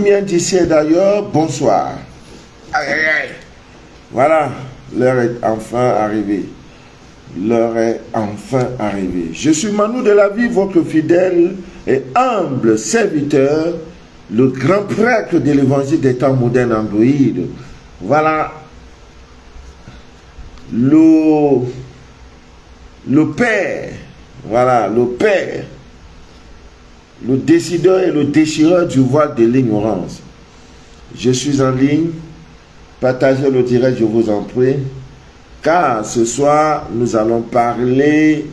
Bien d'ici d'ailleurs, bonsoir. Aïe, aïe, aïe. Voilà, l'heure est enfin arrivée. L'heure est enfin arrivée. Je suis Manu de la vie, votre fidèle et humble serviteur, le grand prêtre de l'évangile des temps modernes Android. Voilà, le Père, voilà, le Père, le décideur et le déchireur du voile de l'ignorance. Je suis en ligne, partagez le direct, je vous en prie, car ce soir, nous allons parler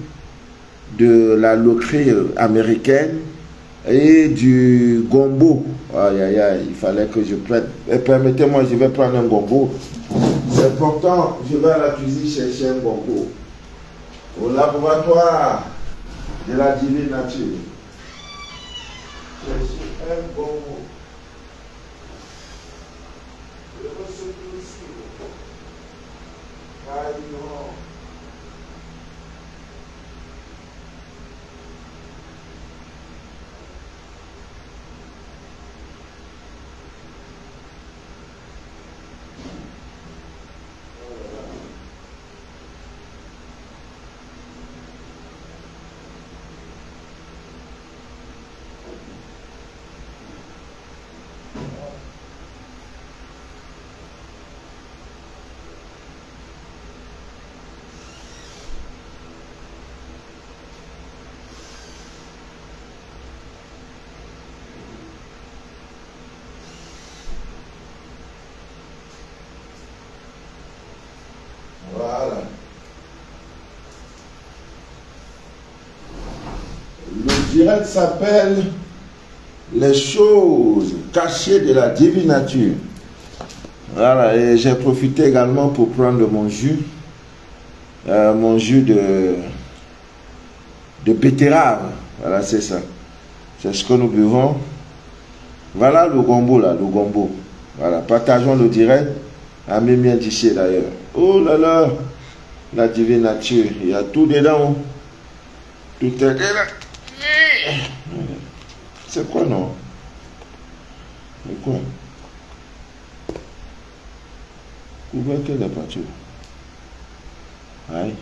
de la loterie américaine et du gombo. Aïe, aïe, aïe, il fallait que je prenne. Permettez-moi, je vais prendre un gombo. C'est important, je vais à la cuisine chercher un gombo. Au laboratoire de la divine nature. Chercher un gombo. Voilà. Le direct s'appelle les choses cachées de la divine nature. Voilà, et j'ai profité également pour prendre mon jus de betterave. Voilà, c'est ça. C'est ce que nous buvons. Voilà le gombo là, le gombo. Voilà, partageons le direct. Amis bien d'ici d'ailleurs. Oh là là, la divine nature, il y a tout dedans. Tout est dedans. C'est quoi non? C'est quoi? Couverture de peinture. Aïe.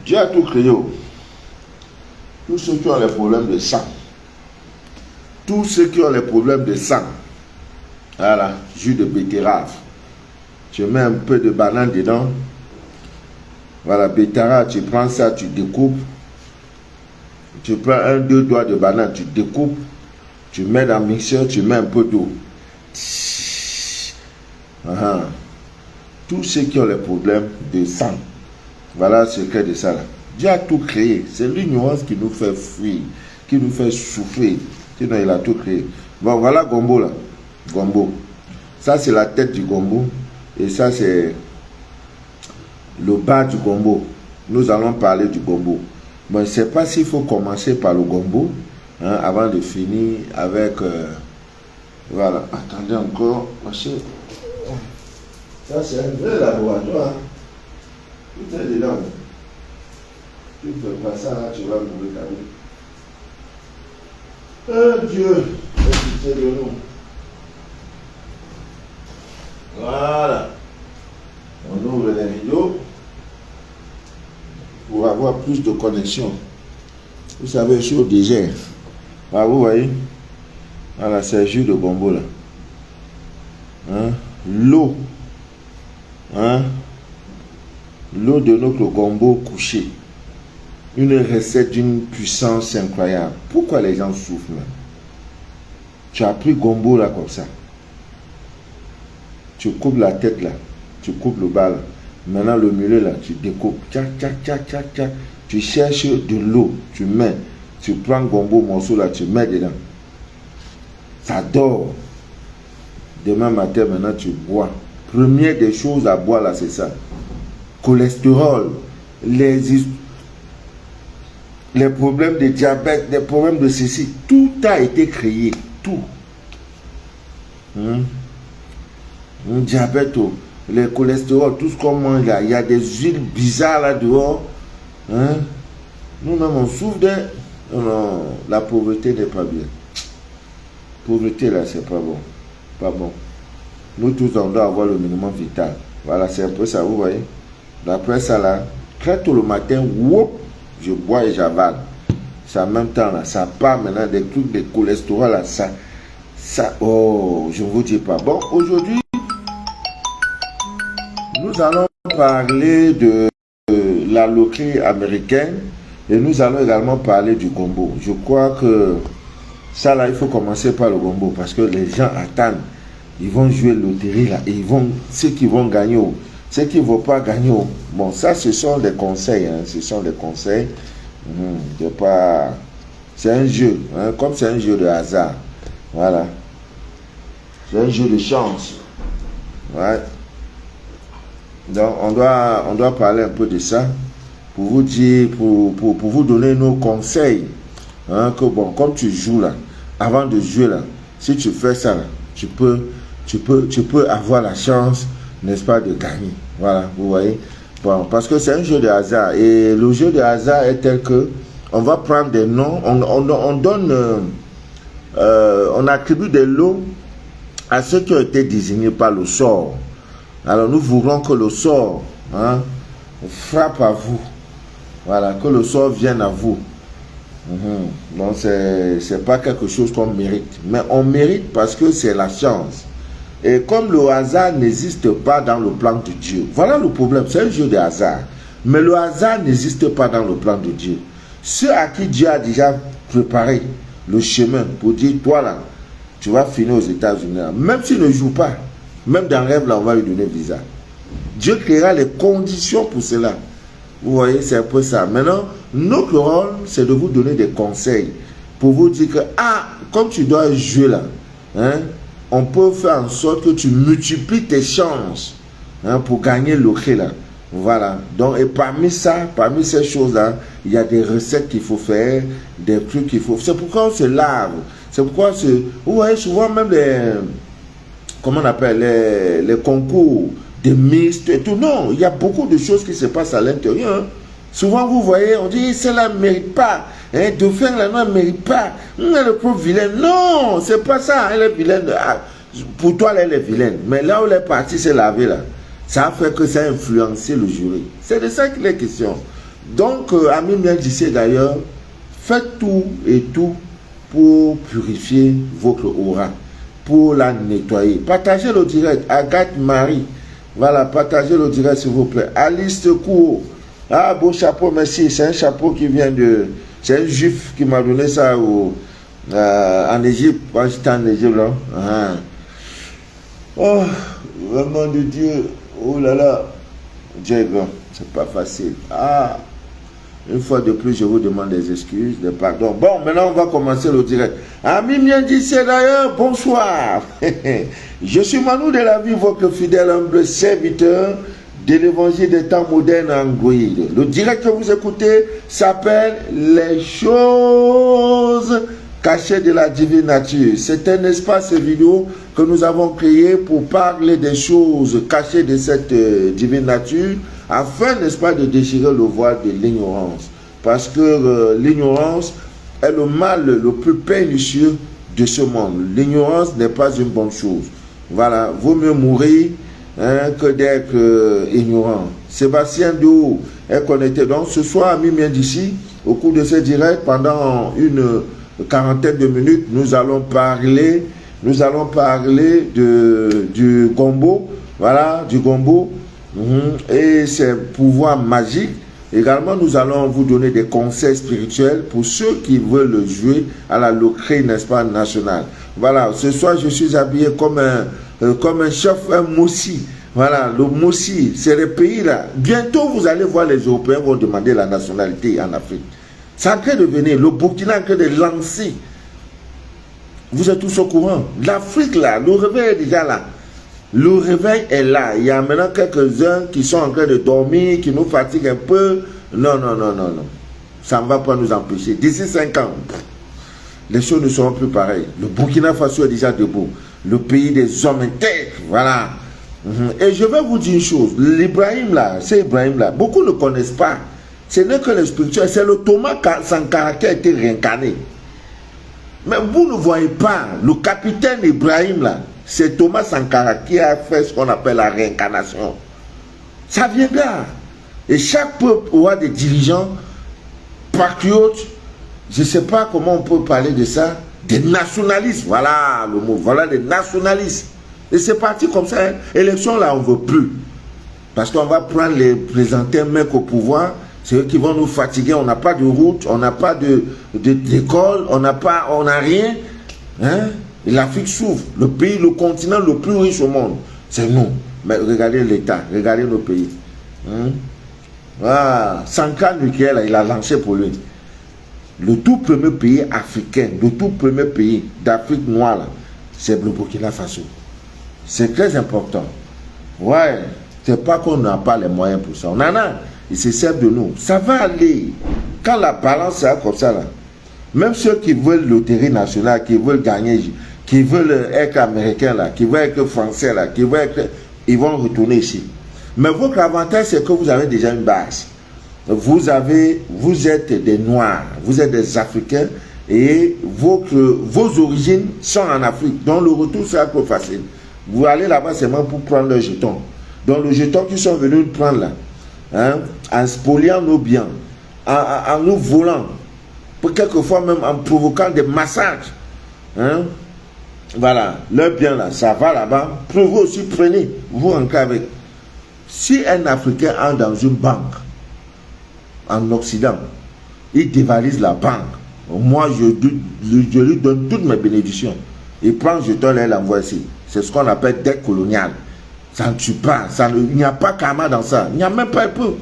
Dieu a tout créé. Tous ceux qui ont les problèmes de sang. Tous ceux qui ont les problèmes de sang. Voilà, jus de betterave. Tu mets un peu de banane dedans. Voilà, betterave, tu prends ça, tu découpes. Tu prends deux doigts de banane, tu découpes. Tu mets dans le mixeur, tu mets un peu d'eau. Tous ceux qui ont les problèmes de sang. Voilà le secret de ça là. Dieu a tout créé. C'est l'ignorance qui nous fait fuir, qui nous fait souffrir. Sinon, il a tout créé. Bon, voilà gombo là. Gombo. Ça, c'est la tête du gombo. Et ça, c'est le bas du gombo. Nous allons parler du gombo. Bon, je ne sais pas s'il faut commencer par le gombo avant de finir avec... voilà. Attendez encore. Ça, c'est un vrai laboratoire. Tout est dedans. Tu ne fais pas ça, là, tu vas mourir ta vie. Dieu, c'est de nous. Voilà. On ouvre les rideaux pour avoir plus de connexion. Vous savez, je suis au désert. Ah, vous voyez? Voilà, c'est le jus de gombo là. L'eau. L'eau de notre gombo couché. Une recette d'une puissance incroyable. Pourquoi les gens souffrent là? Tu as pris gombo là comme ça. Tu coupes la tête là. Tu coupes le bas là. Maintenant le milieu là, tu découpes. Tu cherches de l'eau. Tu mets. Tu prends gombo morceau là, tu mets dedans. Ça dort. Demain matin, maintenant tu bois. Première des choses à boire là, c'est ça. Cholestérol, les problèmes de diabète, les problèmes de ceci, tout a été créé. Tout. un diabète, le cholestérol, tout ce qu'on mange là. Il y a des huiles bizarres là dehors. Hein? Nous-mêmes, on souffre de... Non, la pauvreté n'est pas bien. Pauvreté là, c'est pas bon. Pas bon. Nous tous, on doit avoir le minimum vital. Voilà, c'est un peu ça, vous voyez. Après ça là, très tôt le matin, whoop, je bois et j'avale. C'est en même temps là, ça part maintenant des trucs de cholestérol là, ça, oh, je ne vous dis pas. Bon, aujourd'hui, nous allons parler de la loterie américaine et nous allons également parler du gombo. Je crois que ça là, il faut commencer par le gombo parce que les gens attendent. Ils vont jouer loterie là et ils vont, ceux qui vont gagner, ceux qui ne vont pas gagner. Bon, ça, ce sont des conseils. Hein, ce sont des conseils. C'est un jeu. Hein, comme c'est un jeu de hasard. Voilà. C'est un jeu de chance. Ouais. Donc, on doit parler un peu de ça pour vous dire, pour vous donner nos conseils. Hein, que bon, comme tu joues là, avant de jouer là, si tu fais ça là, tu peux avoir la chance, n'est-ce pas, de gagner. Voilà, vous voyez. Bon, parce que c'est un jeu de hasard. Et le jeu de hasard est tel que on va prendre des noms, on donne, on attribue des lots à ceux qui ont été désignés par le sort. Alors nous voulons que le sort frappe à vous. Voilà, que le sort vienne à vous. Donc c'est pas quelque chose qu'on mérite. Mais on mérite parce que c'est la chance. Et comme le hasard n'existe pas dans le plan de Dieu. Voilà le problème, c'est un jeu de hasard. Mais le hasard n'existe pas dans le plan de Dieu. Ceux à qui Dieu a déjà préparé le chemin pour dire, toi là, tu vas finir aux États-Unis. Même s'il ne joue pas, même dans le rêve là, on va lui donner visa. Dieu créera les conditions pour cela. Vous voyez, c'est un peu ça. Maintenant, notre rôle, c'est de vous donner des conseils pour vous dire que, comme tu dois jouer là, hein, on peut faire en sorte que tu multiplies tes chances pour gagner le prix là. Voilà. Donc, et parmi ces choses-là, il y a des recettes qu'il faut faire, des trucs qu'il faut. C'est pourquoi on se lave. C'est pourquoi vous voyez souvent même comment on appelle, les concours de mixtes et tout. Non, il y a beaucoup de choses qui se passent à l'intérieur. Souvent, vous voyez, on dit, celle-là ne mérite pas. Hein, de faire la ne mérite pas. Elle est trop vilaine. Non, c'est pas ça. Elle est vilaine. Pour toi, elle est vilaine. Mais là où elle est partie se laver, là, ça a fait que ça a influencé le jury. C'est de ça qu'il est question. Donc, Ami Miel disait d'ailleurs, faites tout et tout pour purifier votre aura, pour la nettoyer. Partagez le direct. Agathe Marie. Voilà, partagez le direct s'il vous plaît. Alice Cour. Ah, beau chapeau, merci. C'est un chapeau qui vient de... C'est un juif qui m'a donné ça en Égypte. Quand j'étais en Égypte, là. Oh, vraiment de Dieu. Oh là là. Dieu, c'est pas facile. Une fois de plus, je vous demande des excuses, des pardons. Bon, maintenant, on va commencer le direct. Ami Miendi, c'est d'ailleurs, bonsoir. Je suis Manu de la vie, votre fidèle humble serviteur de l'évangile des temps modernes en Guide. Le direct que vous écoutez s'appelle Les choses cachées de la divine nature. C'est un espace vidéo que nous avons créé pour parler des choses cachées de cette divine nature, afin, n'est-ce pas, de déchirer le voile de l'ignorance. Parce que l'ignorance est le mal le plus pernicieux de ce monde. L'ignorance n'est pas une bonne chose. Voilà, vaut mieux mourir que d'être ignorant. Sébastien Dou est connecté. Donc ce soir, Ami vient d'ici, au cours de ce direct, pendant une quarantaine de minutes, nous allons parler du gombo. Voilà, du gombo. Et ses pouvoirs magiques. Également, nous allons vous donner des conseils spirituels pour ceux qui veulent jouer à la loterie, n'est-ce pas, nationale. Voilà, ce soir, je suis habillé comme un chef, un moussi. Voilà, le moussi, c'est le pays là. Bientôt, vous allez voir les Européens vont demander la nationalité en Afrique. C'est en train de venir. Le Burkina est en train de lancer. Vous êtes tous au courant. L'Afrique là, le réveil est déjà là. Le réveil est là. Il y a maintenant quelques-uns qui sont en train de dormir, qui nous fatiguent un peu. Non. Ça ne va pas nous empêcher. D'ici 5 ans, les choses ne seront plus pareilles. Le Burkina Faso est déjà debout. Le pays des hommes intègres. Voilà. Et je vais vous dire une chose, l'Ibrahim là, c'est Ibrahim là, beaucoup ne connaissent pas. Ce n'est que le spirituel, c'est le Thomas Sankara qui a été réincarné. Mais vous ne voyez pas, le capitaine Ibrahim là, c'est Thomas Sankara qui a fait ce qu'on appelle la réincarnation. Ça viendra. Et chaque peuple aura des dirigeants, patriotes, je ne sais pas comment on peut parler de ça, des nationalistes, voilà le mot, voilà des nationalistes. Et c'est parti comme ça, hein. Élection là, on ne veut plus. Parce qu'on va prendre les présenter un mec au pouvoir, c'est eux qui vont nous fatiguer, on n'a pas de route, on n'a pas d'école, on n'a rien. Hein? L'Afrique souffre, le pays, le continent le plus riche au monde, c'est nous. Mais regardez l'État, regardez nos pays. Hein? Ah, Sankara nucléaire, il a lancé pour lui. Le tout premier pays africain, le tout premier pays d'Afrique noire, c'est le Burkina Faso. C'est très important. Ouais, c'est pas qu'on n'a pas les moyens pour ça. On en a, ils se servent de nous. Ça va aller. Quand la balance sera comme ça, là, même ceux qui veulent loterie nationale, qui veulent gagner, qui veulent être américains, là, qui veulent être français, là, qui veulent être, ils vont retourner ici. Mais votre avantage, c'est que vous avez déjà une base. Vous êtes des Noirs, vous êtes des Africains et vos origines sont en Afrique. Donc le retour sera trop facile. Vous allez là-bas seulement pour prendre le jeton. Donc le jeton qu'ils sont venus prendre là, hein, en spoliant nos biens, en nous volant, pour quelquefois même en provoquant des massacres. Hein, voilà, leur bien là, ça va là-bas. Pour vous aussi, prenez, vous rentrez avec. Si un Africain entre dans une banque, en Occident, il dévalise la banque, moi je lui donne toutes mes bénédictions. Il prend le jeton et l'envoie ici. C'est ce qu'on appelle dette coloniale. Ça ne tue pas, il n'y a pas karma dans ça. Il n'y a même pas un peu. Vous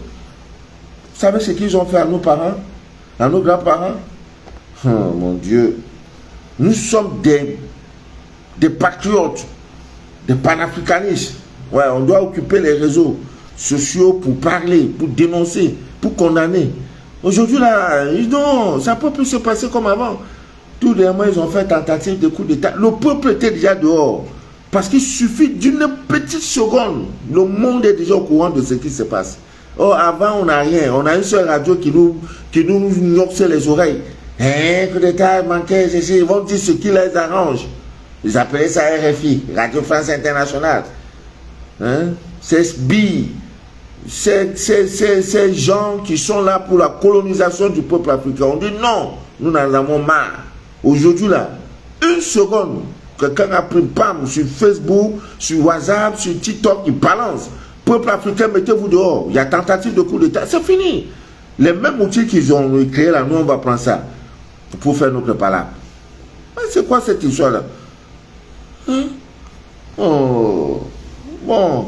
savez ce qu'ils ont fait à nos parents, à nos grands-parents? Oh mon Dieu. Nous sommes des patriotes, des panafricanistes. Ouais, on doit occuper les réseaux sociaux pour parler, pour dénoncer, pour condamner. Aujourd'hui, là, non, ça ne peut plus se passer comme avant. Tous les mois, ils ont fait tentative de coup d'État. Le peuple était déjà dehors. Parce qu'il suffit d'une petite seconde. Le monde est déjà au courant de ce qui se passe. Oh, avant, on n'a rien. On a une seule radio qui nous noxe les oreilles. Hein, coup d'État manquait, ils vont dire ce qui les arrange. Ils appelaient ça RFI, Radio France Internationale. Hein? C'est SBI. Ces gens qui sont là pour la colonisation du peuple africain. On dit non, nous en avons marre. Aujourd'hui, là, une seconde, quelqu'un a pris PAM sur Facebook, sur WhatsApp, sur TikTok, il balance. Peuple africain, mettez-vous dehors. Il y a tentative de coup d'État. C'est fini. Les mêmes outils qu'ils ont créés là, nous, on va prendre ça pour faire notre palabre. C'est quoi cette histoire-là? Hein? Oh, bon.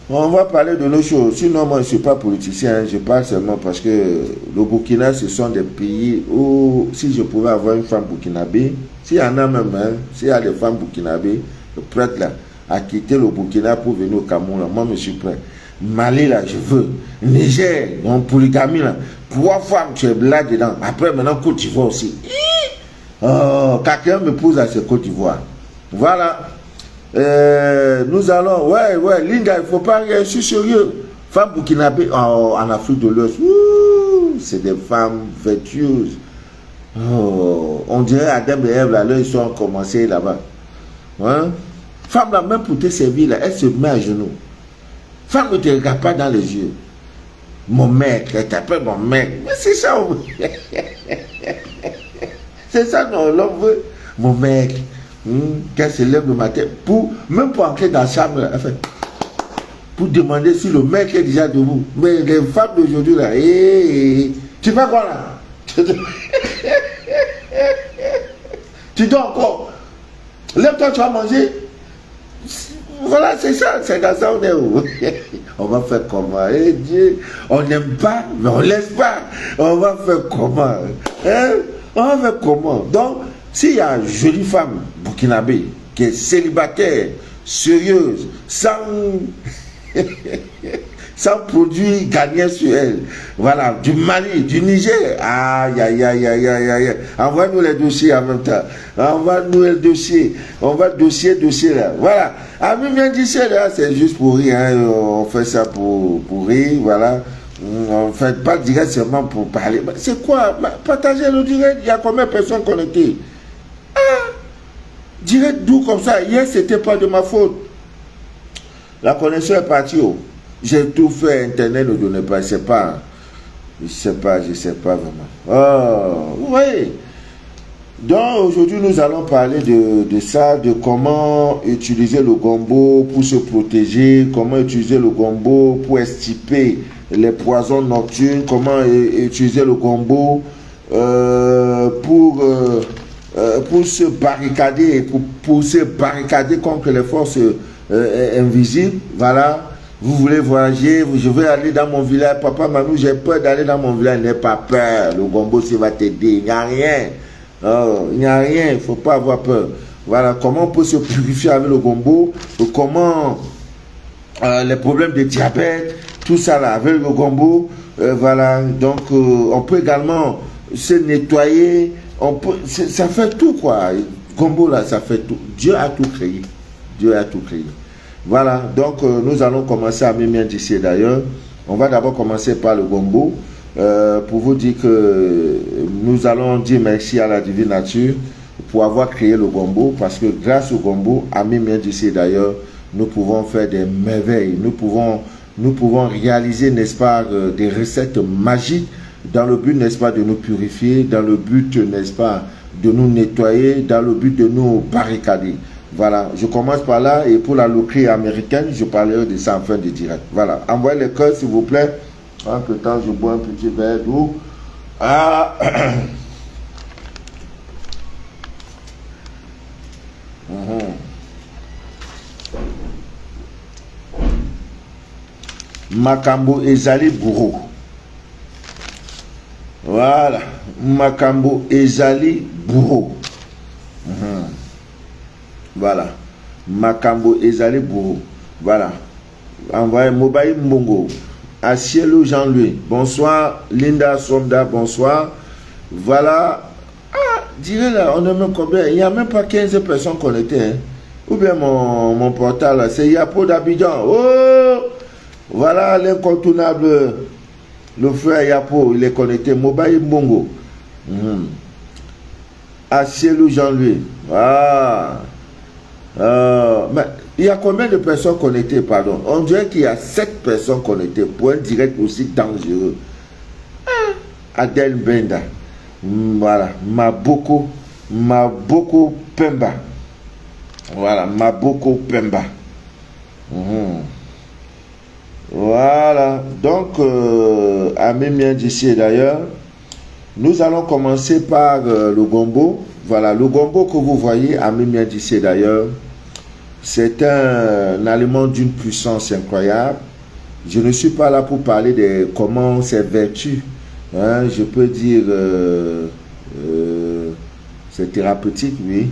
On va parler de nos choses. Sinon, moi, je ne suis pas politicien. Je parle seulement parce que le Burkina, ce sont des pays où, si je pouvais avoir une femme burkinabé, s'il y en a même, hein, s'il y a des femmes burkinabé, le prêtre là, a quitté le Burkina pour venir au Cameroun, là, moi, je suis prêt. Mali, là, je veux. Niger, en polygamie, là, 3 femmes, tu es là dedans. Après, maintenant, Côte d'Ivoire aussi. Oh, quelqu'un me pose à ce Côte d'Ivoire. Voilà. Nous allons, ouais, Linda, il ne faut pas, je suis sérieux. Femmes burkinabé en Afrique de l'Ouest, c'est des femmes vertueuses. Oh, on dirait Adam et Ève, là, ils sont commencés là-bas. Hein? Femme, là, même pour te servir, là, elle se met à genoux. Femme ne te regarde pas dans les yeux. Mon mec, elle t'appelle mon mec. Mais c'est ça, on veut. C'est ça, non, l'homme veut. Mon mec. Qu'elle se lève le matin, même pour entrer dans la chambre, enfin, pour demander si le mec est déjà debout. Mais les femmes d'aujourd'hui, là, tu fais quoi là? Tu dors encore. Lève-toi, tu vas manger. Voilà, c'est ça, c'est dans ça, on est où? On va faire comment? Dieu, on n'aime pas, mais on laisse pas. On va faire comment? Hein? On va faire comment? Donc, s'il y a une jolie femme burkinabé qui est célibataire, sérieuse, sans sans produit gagnant sur elle. Voilà, du Mali, du Niger. Aïe, aïe, aïe, aïe, aïe, aïe. Envoie-nous les dossiers en même temps. Envoie-nous les dossiers. On va dossier là. Voilà. Ami Miendissé, là, c'est juste pour rire. Hein. On fait ça pour rire, voilà. On ne fait pas direct seulement pour parler. C'est quoi? Partager le direct. Il y a combien de personnes connectées? Direct d'où comme ça? Hier, c'était pas de ma faute. La connexion est partie. Oh. J'ai tout fait, Internet ne donnait pas. Je ne sais pas vraiment. Oh, vous voyez. Donc aujourd'hui, nous allons parler de ça, de comment utiliser le gombo pour se protéger, comment utiliser le gombo pour extirper les poisons nocturnes, comment utiliser le gombo pour se barricader, pour se barricader contre les forces invisibles. Voilà. Vous voulez voyager, je vais aller dans mon village. Papa, maman, j'ai peur d'aller dans mon village. N'aie pas peur. Le gombo, ça va t'aider. Il n'y a rien. Oh, il n'y a rien. Il ne faut pas avoir peur. Voilà. Comment on peut se purifier avec le gombo. Comment les problèmes de diabète, tout ça là, avec le gombo. Voilà. Donc, on peut également se nettoyer. Ça fait tout, quoi. Gombo, là, ça fait tout. Dieu a tout créé. Dieu a tout créé. Voilà, donc nous allons commencer à Mimi d'ici d'ailleurs. On va d'abord commencer par le gombo pour vous dire que nous allons dire merci à la divine nature pour avoir créé le gombo, parce que grâce au gombo, à Mimi d'ici d'ailleurs, nous pouvons faire des merveilles, nous pouvons réaliser, n'est-ce pas, des recettes magiques dans le but, n'est-ce pas, de nous purifier, dans le but, n'est-ce pas, de nous nettoyer, dans le but de nous barricader. Voilà, je commence par là, et pour la loterie américaine, je parlerai de ça en fin de direct. Voilà, envoyez les cœurs s'il vous plaît. Entre temps, je bois un petit verre d'eau. Ah. Makambo ezali bourreau. Voilà, Makambo ezali bourreau. Voilà. Makambo ezali bourreau. Voilà. Envoyez Mobile Mbongo. Asielo Jean-Louis. Bonsoir. Linda Sonda. Bonsoir. Voilà. Ah, dirais là, on est même combien? Il n'y a même pas 15 personnes connectées. Hein. Ou bien mon portal là, c'est Yapo d'Abidjan. Oh! Voilà l'incontournable. Le frère Yapo, il est connecté. Mobile Mbongo. Asielo Jean-Louis. Ah. Mais il y a combien de personnes connectées, pardon? On dirait qu'il y a 7 personnes connectées pour un direct aussi dangereux. Adèle Benda. Voilà. Maboko Pemba. Voilà. Maboko Pemba. Voilà. Donc, à Mémien d'ici d'ailleurs, nous allons commencer par le gombo. Voilà, le gombo que vous voyez à Mémien d'ici d'ailleurs, c'est un aliment d'une puissance incroyable. Je ne suis pas là pour parler de comment ses vertus, hein, je peux dire, c'est thérapeutique, oui.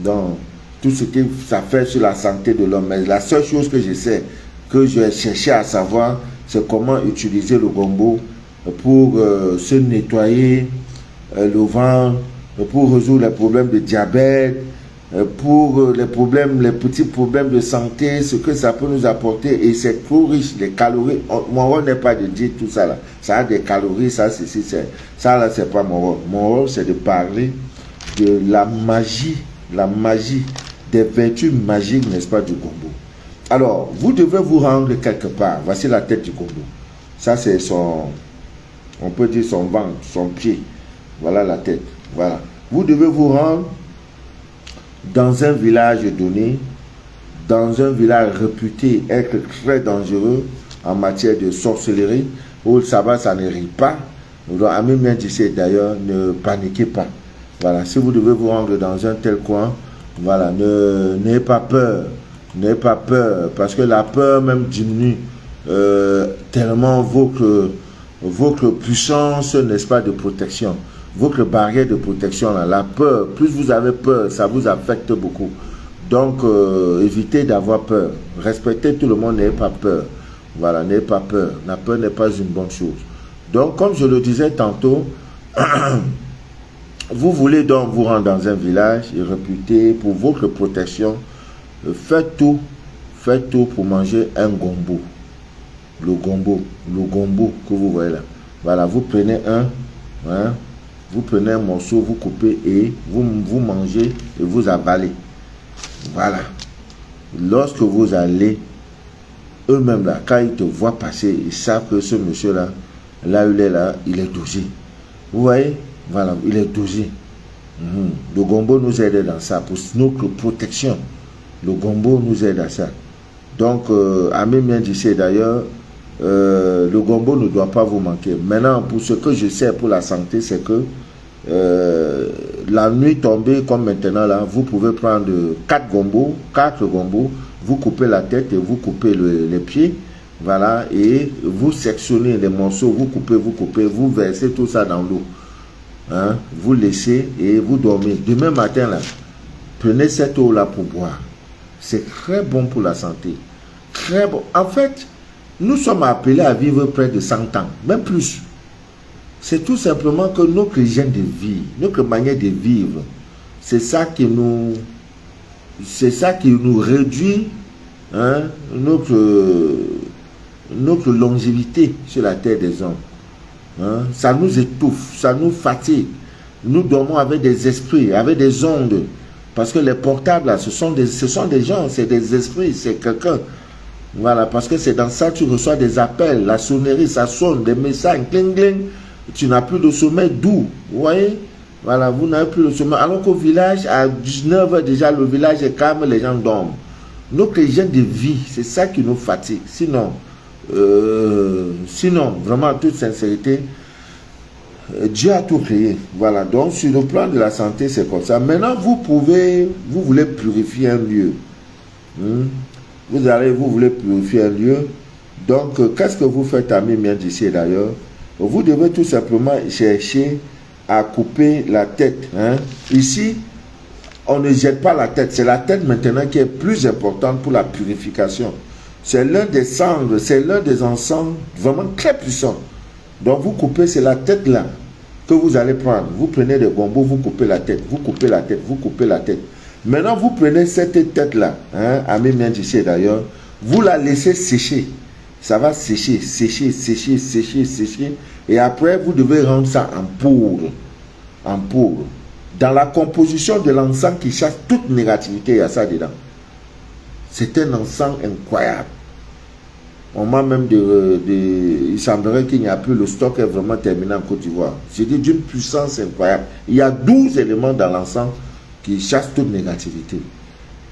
Donc, tout ce que ça fait sur la santé de l'homme. Mais la seule chose que je sais, que je vais chercher à savoir, c'est comment utiliser le gombo pour se nettoyer le ventre, pour résoudre les problèmes de diabète, pour les petits problèmes de santé, ce que ça peut nous apporter. Et c'est trop riche, les calories. Mon rôle n'est pas de dire tout ça là. Ça a des calories, ça là, c'est pas mon rôle. Mon rôle, c'est de parler de la magie, des vertus magiques, n'est-ce pas, du gombo. Alors, vous devez vous rendre quelque part. Voici la tête du gombo. Ça, c'est on peut dire son ventre, son pied. Voilà la tête. Voilà. Vous devez vous rendre dans un village donné, dans un village réputé être très dangereux en matière de sorcellerie, où le sabbat, ça ne rit pas. Donc, à même d'ailleurs, ne paniquez pas. Voilà. Si vous devez vous rendre dans un tel coin, voilà, n'ayez pas peur. N'ayez pas peur, parce que la peur même diminue tellement votre puissance, n'est-ce pas, de protection. Votre barrière de protection, là, la peur, plus vous avez peur, ça vous affecte beaucoup. Donc, évitez d'avoir peur. Respectez tout le monde, n'ayez pas peur. Voilà, n'ayez pas peur. La peur n'est pas une bonne chose. Donc, comme je le disais tantôt, vous voulez donc vous rendre dans un village et réputé pour votre protection. Faites tout pour manger un gombo. Le gombo que vous voyez là. Voilà, vous prenez vous prenez un morceau, vous coupez et vous mangez et vous avalez. Voilà. Lorsque vous allez, eux-mêmes là, quand ils te voient passer, ils savent que ce monsieur-là, là où il est là, il est dosé. Vous voyez? Voilà, il est dosé. Le gombo nous aide dans ça, pour notre protection. Le gombo nous aide à ça. Donc, Amis bien d'ici d'ailleurs, le gombo ne doit pas vous manquer. Maintenant, pour ce que je sais pour la santé, c'est que la nuit tombée, comme maintenant là, vous pouvez prendre 4 gombos, vous coupez la tête et vous coupez les pieds. Voilà, et vous sectionnez les morceaux, vous coupez, vous versez tout ça dans l'eau. Vous laissez et vous dormez. Demain matin, là, prenez cette eau-là pour boire. C'est très bon pour la santé. Très bon. En fait, nous sommes appelés à vivre près de 100 ans, même plus. C'est tout simplement que notre hygiène de vie, notre manière de vivre, c'est ça qui nous réduit notre longévité sur la terre des hommes. Ça nous étouffe, ça nous fatigue. Nous dormons avec des esprits, avec des ondes. Parce que les portables, là, ce sont des gens, c'est des esprits, c'est quelqu'un. Voilà, parce que c'est dans ça que tu reçois des appels, la sonnerie, ça sonne, des messages, cling, cling. Tu n'as plus de sommeil doux. Vous voyez? Voilà, vous n'avez plus de sommeil. Alors qu'au village, à 19h déjà, le village est calme, les gens dorment. Notre hygiène de vie, c'est ça qui nous fatigue. Sinon, vraiment, en toute sincérité, Dieu a tout créé. Voilà, donc sur le plan de la santé, c'est comme ça. Maintenant, vous voulez purifier un lieu. Vous voulez purifier un lieu. Donc, qu'est-ce que vous faites, Amis bien d'ici d'ailleurs? Vous devez tout simplement chercher à couper la tête. Ici, on ne jette pas la tête. C'est la tête maintenant qui est plus importante pour la purification. C'est l'un des cendres, c'est l'un des encens vraiment très puissants. Donc vous coupez, c'est la tête là que vous allez prendre. Vous prenez des gombos, vous coupez la tête, vous coupez la tête, vous coupez la tête. Maintenant, vous prenez cette tête là, Amis bien d'ici d'ailleurs, vous la laissez sécher. Ça va sécher. Et après, vous devez rendre ça en poudre. Dans la composition de l'encens qui chasse toute négativité, il y a ça dedans. C'est un encens incroyable. On m'a même il semblerait qu'il n'y a plus, le stock est vraiment terminé en Côte d'Ivoire. J'ai dit d'une puissance incroyable. Il y a 12 éléments dans l'encens qui chassent toute négativité.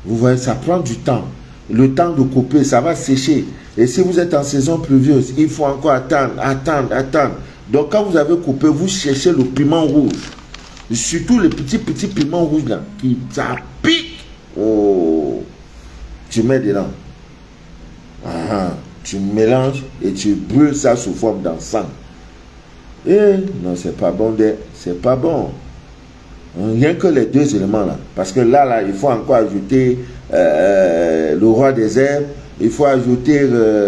Vous voyez, ça prend du temps. Le temps de couper, ça va sécher. Et si vous êtes en saison pluvieuse, il faut encore attendre. Donc quand vous avez coupé, vous cherchez le piment rouge. Surtout les petits piments rouges là, ça pique. Oh, tu mets dedans. Tu mélanges et tu brûles ça sous forme d'encens. Non, c'est pas bon. C'est pas bon. Rien que les 2 éléments là. Parce que là, il faut encore ajouter le roi des herbes. Il faut ajouter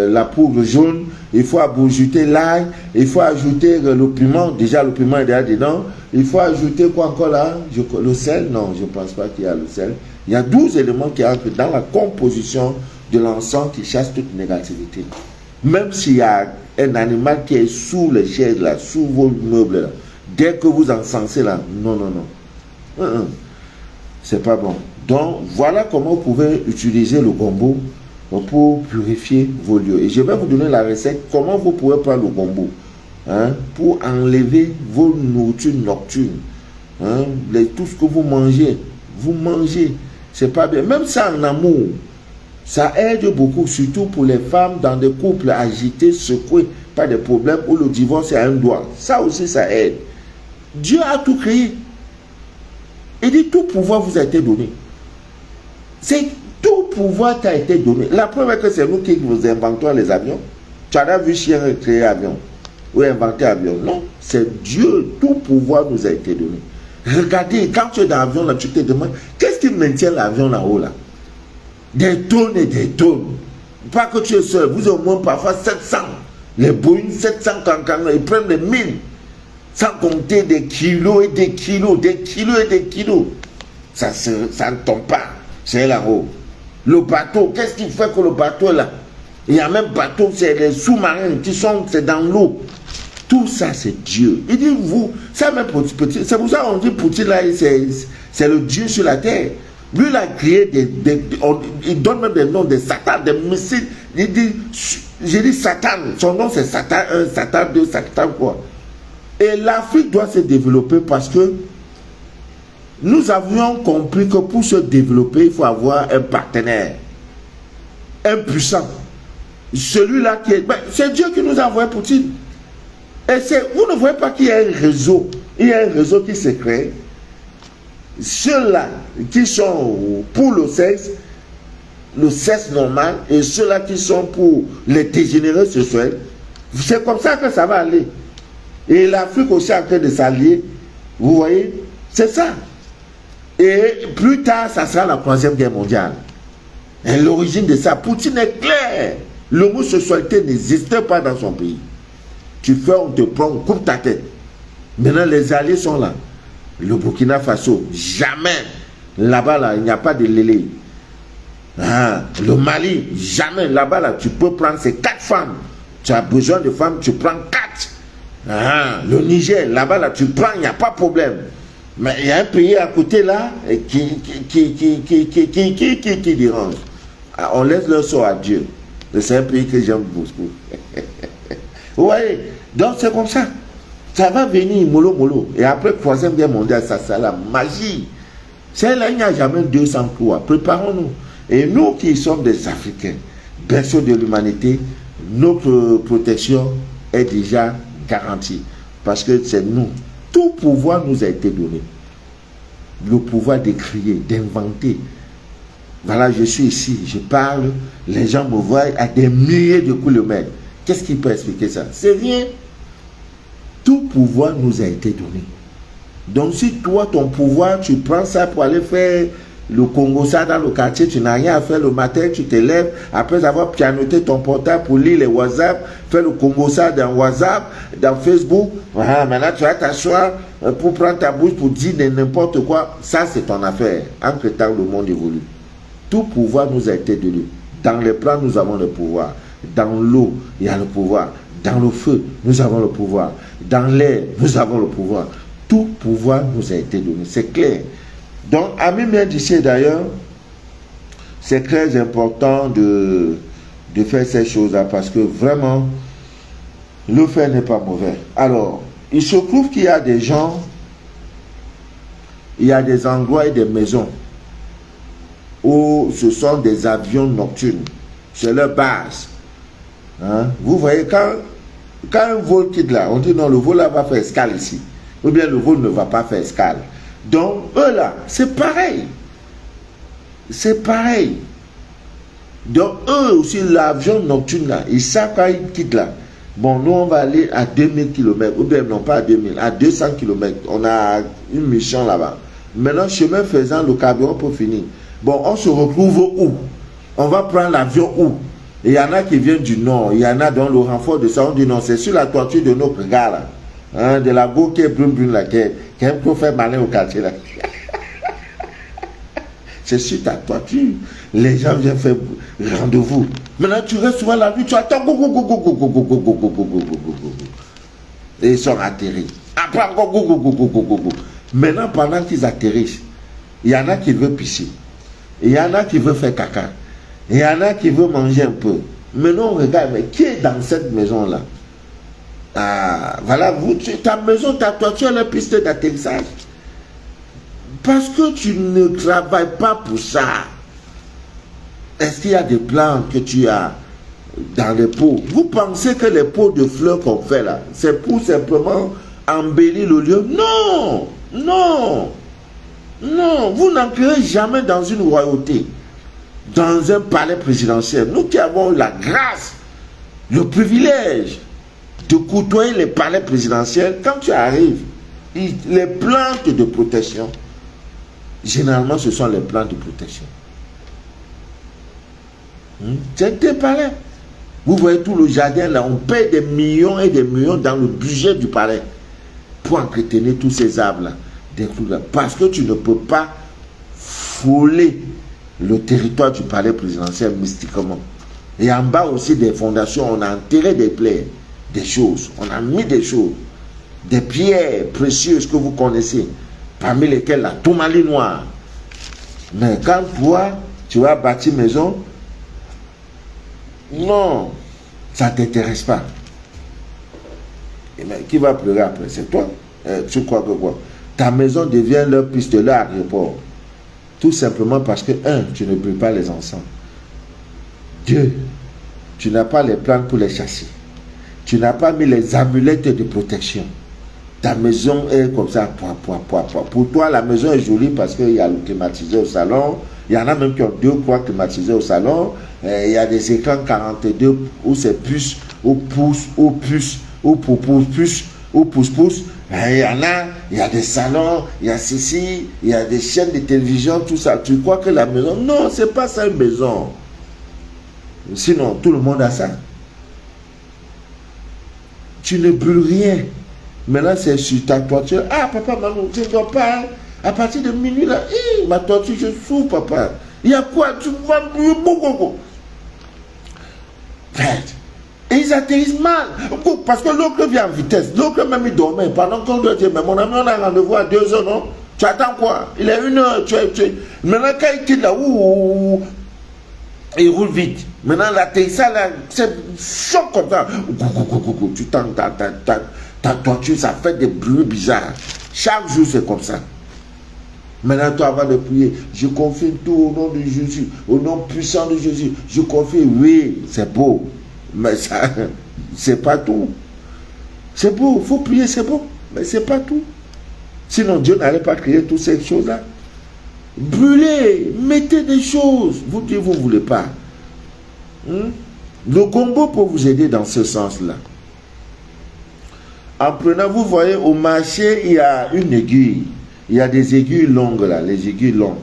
la poudre jaune. Il faut ajouter l'ail. Il faut ajouter le piment. Déjà, le piment est déjà dedans. Il faut ajouter quoi encore là? Le sel? Non, je ne pense pas qu'il y a le sel. Il y a 12 éléments qui entrent dans la composition de l'encens qui chasse toute négativité. Même s'il y a un animal qui est sous les chaises là, sous vos meubles là, dès que vous encensez là, non. C'est pas bon. Donc, voilà comment vous pouvez utiliser le gombo pour purifier vos lieux. Et je vais vous donner la recette, comment vous pouvez prendre le gombo pour enlever vos nourritures nocturnes. Tout ce que vous mangez, c'est pas bien. Même ça en amour, ça aide beaucoup, surtout pour les femmes dans des couples agités, secoués par des problèmes où le divorce est à un doigt. Ça aussi, ça aide. Dieu a tout créé. Il dit tout pouvoir vous a été donné. C'est tout pouvoir t'a été donné. La preuve est que c'est nous qui vous inventons les avions. Tu as vu chien créer avion ou inventer avion. Non, c'est Dieu. Tout pouvoir nous a été donné. Regardez, quand tu es dans l'avion, là, tu te demandes, qu'est-ce qui maintient l'avion là-haut là? Des tonnes et des tonnes. Pas que tu es seul, vous êtes au moins parfois 700. Les Boeing 700 cancans, ils prennent des mines. Sans compter des kilos et des kilos, des kilos et des kilos. Ça ne tombe pas. C'est là-haut. Le bateau, qu'est-ce qui fait que le bateau est là? Il y a même bateau, c'est les sous-marins qui sont, c'est dans l'eau. Tout ça, c'est Dieu. Il dit, vous, ça même petit, c'est pour ça qu'on dit Poutine là, c'est le Dieu sur la terre. Lui, il a créé il donne même des noms de Satan, des missiles. Il dit, j'ai dit Satan, son nom c'est Satan 1, Satan 2, Satan quoi. Et l'Afrique doit se développer parce que nous avions compris que pour se développer, il faut avoir un partenaire, un puissant. Celui-là qui est... c'est Dieu qui nous a envoyé Poutine. Et vous ne voyez pas qu'il y a un réseau. Il y a un réseau qui se crée. Ceux-là qui sont pour le sexe normal, et ceux-là qui sont pour les dégénérés sexuels. C'est comme ça que ça va aller. Et l'Afrique aussi est en train de s'allier. Vous voyez? C'est ça. Et plus tard, ça sera la 3e guerre mondiale. Et l'origine de ça, Poutine est clair. L'homosexualité n'existe pas dans son pays. Tu fais, on te prend, on coupe ta tête. Maintenant, les alliés sont là. Le Burkina Faso, jamais. Là-bas, là, il n'y a pas de lélé. Le Mali, jamais. Là-bas, là, tu peux prendre ces 4 femmes. Tu as besoin de femmes, tu prends 4. Le Niger, là-bas, là, tu prends, il n'y a pas de problème. Mais il y a un pays à côté, là, qui dérange. On laisse leur sort à Dieu. C'est un pays que j'aime beaucoup. Vous voyez? Donc, c'est comme ça. Ça va venir mollo mollo. Et après, 3e guerre mondiale, ça c'est la magie. C'est là, il n'y a jamais 200 coups. Préparons-nous. Et nous qui sommes des Africains, berceaux de l'humanité, notre protection est déjà garantie. Parce que c'est nous. Tout pouvoir nous a été donné. Le pouvoir d'écrire, d'inventer. Voilà, je suis ici, je parle, les gens me voient à des milliers de kilomètres. Qu'est-ce qui peut expliquer ça? C'est rien. Tout pouvoir nous a été donné. Donc si toi, ton pouvoir, tu prends ça pour aller faire le Congo ça dans le quartier, tu n'as rien à faire le matin, tu te lèves, après avoir pianoté ton portable pour lire les WhatsApp, faire le Congo ça dans WhatsApp, dans Facebook, maintenant tu vas t'asseoir pour prendre ta bouche pour dire n'importe quoi. Ça, c'est ton affaire. Entre temps, le monde évolue. Tout pouvoir nous a été donné. Dans les plans, nous avons le pouvoir. Dans l'eau, il y a le pouvoir. Dans le feu, nous avons le pouvoir. Dans l'air, nous avons le pouvoir. Tout pouvoir nous a été donné. C'est clair. Donc, Ami bien d'ici d'ailleurs, c'est très important de faire ces choses-là parce que vraiment, le faire n'est pas mauvais. Alors, il se trouve qu'il y a des gens, il y a des endroits et des maisons où ce sont des avions nocturnes. C'est leur base. Vous voyez, quand un vol quitte là, on dit non, le vol là va faire escale ici. Ou bien le vol ne va pas faire escale. Donc, eux là, c'est pareil. C'est pareil. Donc, eux aussi, l'avion nocturne là, ils savent quand ils quittent là. Bon, nous, on va aller à 2000 km. Ou bien, non pas à 2000, à 200 km. On a une mission là-bas. Maintenant, chemin faisant, le carburant pour finir. Bon, on se retrouve où? On va prendre l'avion où? Il y en a qui viennent du nord, il y en a dans le renfort de ça, on dit non, c'est sur la toiture de notre gars là, de la go qui est brune là, qui aime trop faire malin au quartier là. C'est sur ta toiture, les gens viennent faire rendez-vous. Maintenant tu restes souvent la nuit, tu attends, et ils sont atterris. Après encore, maintenant pendant qu'ils atterrissent, il y en a qui veulent pisser, il y en a qui veulent faire caca. Il y en a qui veulent manger un peu. Maintenant, on regarde, mais qui est dans cette maison-là? Voilà, ta maison, ta toiture, la piste d'atterrissage. Parce que tu ne travailles pas pour ça. Est-ce qu'il y a des plantes que tu as dans les pots? Vous pensez que les pots de fleurs qu'on fait là, c'est pour simplement embellir le lieu? Non, non, non. Vous n'entrerez jamais dans une royauté, dans un palais présidentiel. Nous qui avons la grâce, le privilège de côtoyer les palais présidentiels, quand tu arrives, les plantes de protection, généralement ce sont les plantes de protection. C'est un palais. Vous voyez tout le jardin là, on paye des millions et des millions dans le budget du palais pour entretenir tous ces arbres là, des clous là. Parce que tu ne peux pas fouler le territoire du palais présidentiel mystiquement. Et en bas aussi des fondations, on a enterré des plaies, des choses, on a mis des choses, des pierres précieuses que vous connaissez, parmi lesquelles la tourmaline noire. Mais quand toi, tu vas bâtir maison, non, ça ne t'intéresse pas. Et mais qui va pleurer après? C'est toi. Tu crois que quoi? Ta maison devient leur piste, leur aéroport. Tout simplement parce que, tu ne brûles pas les encens. 2, tu n'as pas les plantes pour les chasser. Tu n'as pas mis les amulettes de protection. Ta maison est comme ça, Pour toi, la maison est jolie parce qu'il y a le climatiseur au salon. Il y en a même qui ont 2 poids climatisés au salon. Il y a des écrans 42 où c'est puce, ou pouce, ou puce, ou pouce, ou pouce. Il y en a, il y a des salons, il y a ceci, il y a des chaînes de télévision, tout ça. Tu crois que la maison... Non, c'est pas ça une maison. Sinon, tout le monde a ça. Tu ne brûles rien. Maintenant, c'est sur ta toiture. Ah, papa, maman, tu ne dors pas. Hein? À partir de minuit, là, ma toiture, je souffre, papa. Il y a quoi? Tu vas brûler beaucoup. Et ils atterrissent mal. Parce que l'autre vient en vitesse. L'autre même, il dormait. Pendant qu'on doit dire, mais mon ami, on a rendez-vous à 2 heures, non? Tu attends quoi? Il est 1 heure. Maintenant, quand il quitte là, il roule vite. Maintenant, l'atterrissage, là, c'est chaud comme ça. Tu tentes ta toiture, ça fait des bruits bizarres. Chaque jour, c'est comme ça. Maintenant, toi, avant de prier, je confirme tout au nom de Jésus, au nom puissant de Jésus. Je confirme, oui, c'est beau. Mais ça, c'est pas tout. C'est beau, il faut prier, c'est beau. Mais c'est pas tout. Sinon, Dieu n'allait pas créer toutes ces choses-là. Brûlez, mettez des choses. Vous dites, vous ne voulez pas. Le Congo peut vous aider dans ce sens-là. En prenant, vous voyez, au marché, il y a une aiguille. Il y a des aiguilles longues là, les aiguilles longues.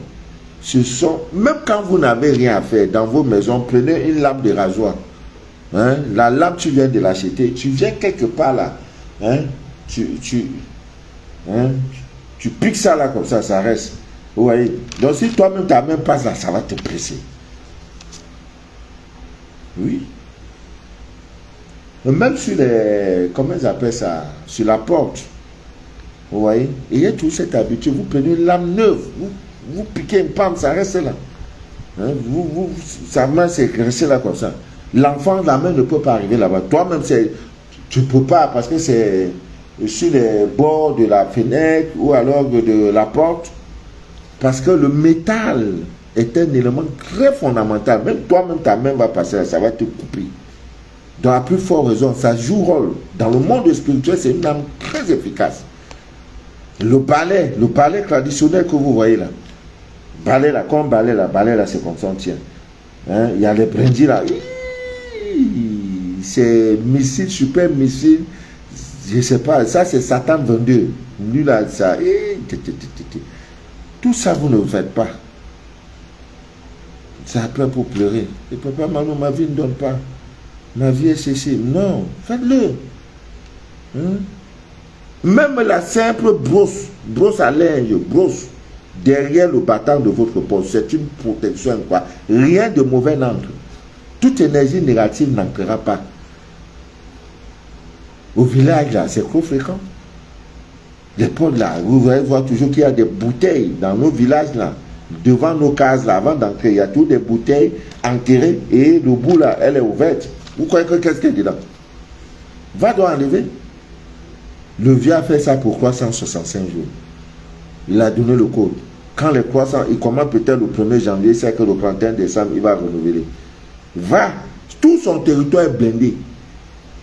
Ce sont, même quand vous n'avez rien à faire dans vos maisons, prenez une lame de rasoir. La lame, tu viens de l'acheter. Tu viens quelque part là. Tu piques ça là comme ça reste. Vous voyez? Donc si toi-même ta main passe là, ça va te presser. Oui. Même sur les, comment ils appellent ça? Sur la porte. Vous voyez? Il y a toute cette habitude. Vous prenez une lame neuve. Vous piquez une pomme, ça reste là. Sa main c'est resté là comme ça. L'enfant, la main ne peut pas arriver là-bas. Toi-même, tu ne peux pas parce que c'est sur les bords de la fenêtre ou alors de la porte. Parce que le métal est un élément très fondamental. Même toi-même, ta main va passer là, ça va te couper. Dans la plus forte raison, ça joue rôle. Dans le monde spirituel, c'est une arme très efficace. Le balai traditionnel que vous voyez là. Balai là, comme balai là, c'est comme ça, on tient. Il y a les brindilles là. C'est missile, super missile. Je ne sais pas, ça c'est Satan 22. Lui là, ça. Tout ça, vous ne le faites pas. C'est après pour pleurer. Et papa, maman, ma vie ne donne pas. Ma vie est cessée. Non, faites-le. Même la simple brosse à linge, brosse derrière le battant de votre poche, c'est une protection, quoi. Rien de mauvais n'entre. Toute énergie négative n'entrera pas. Au village, là, c'est trop fréquent. Les potes, là, vous allez voir toujours qu'il y a des bouteilles dans nos villages, là. Devant nos cases, là, avant d'entrer, il y a toutes des bouteilles enterrées et le bout, là, elle est ouverte. Vous croyez que qu'est-ce qu'il y a dedans? Va donc enlever. Le vieux a fait ça pour 365 jours. Il a donné le code. Quand les croissants, il commence peut-être le 1er janvier, c'est que le 31 décembre, il va renouveler. Va. Tout son territoire est blindé.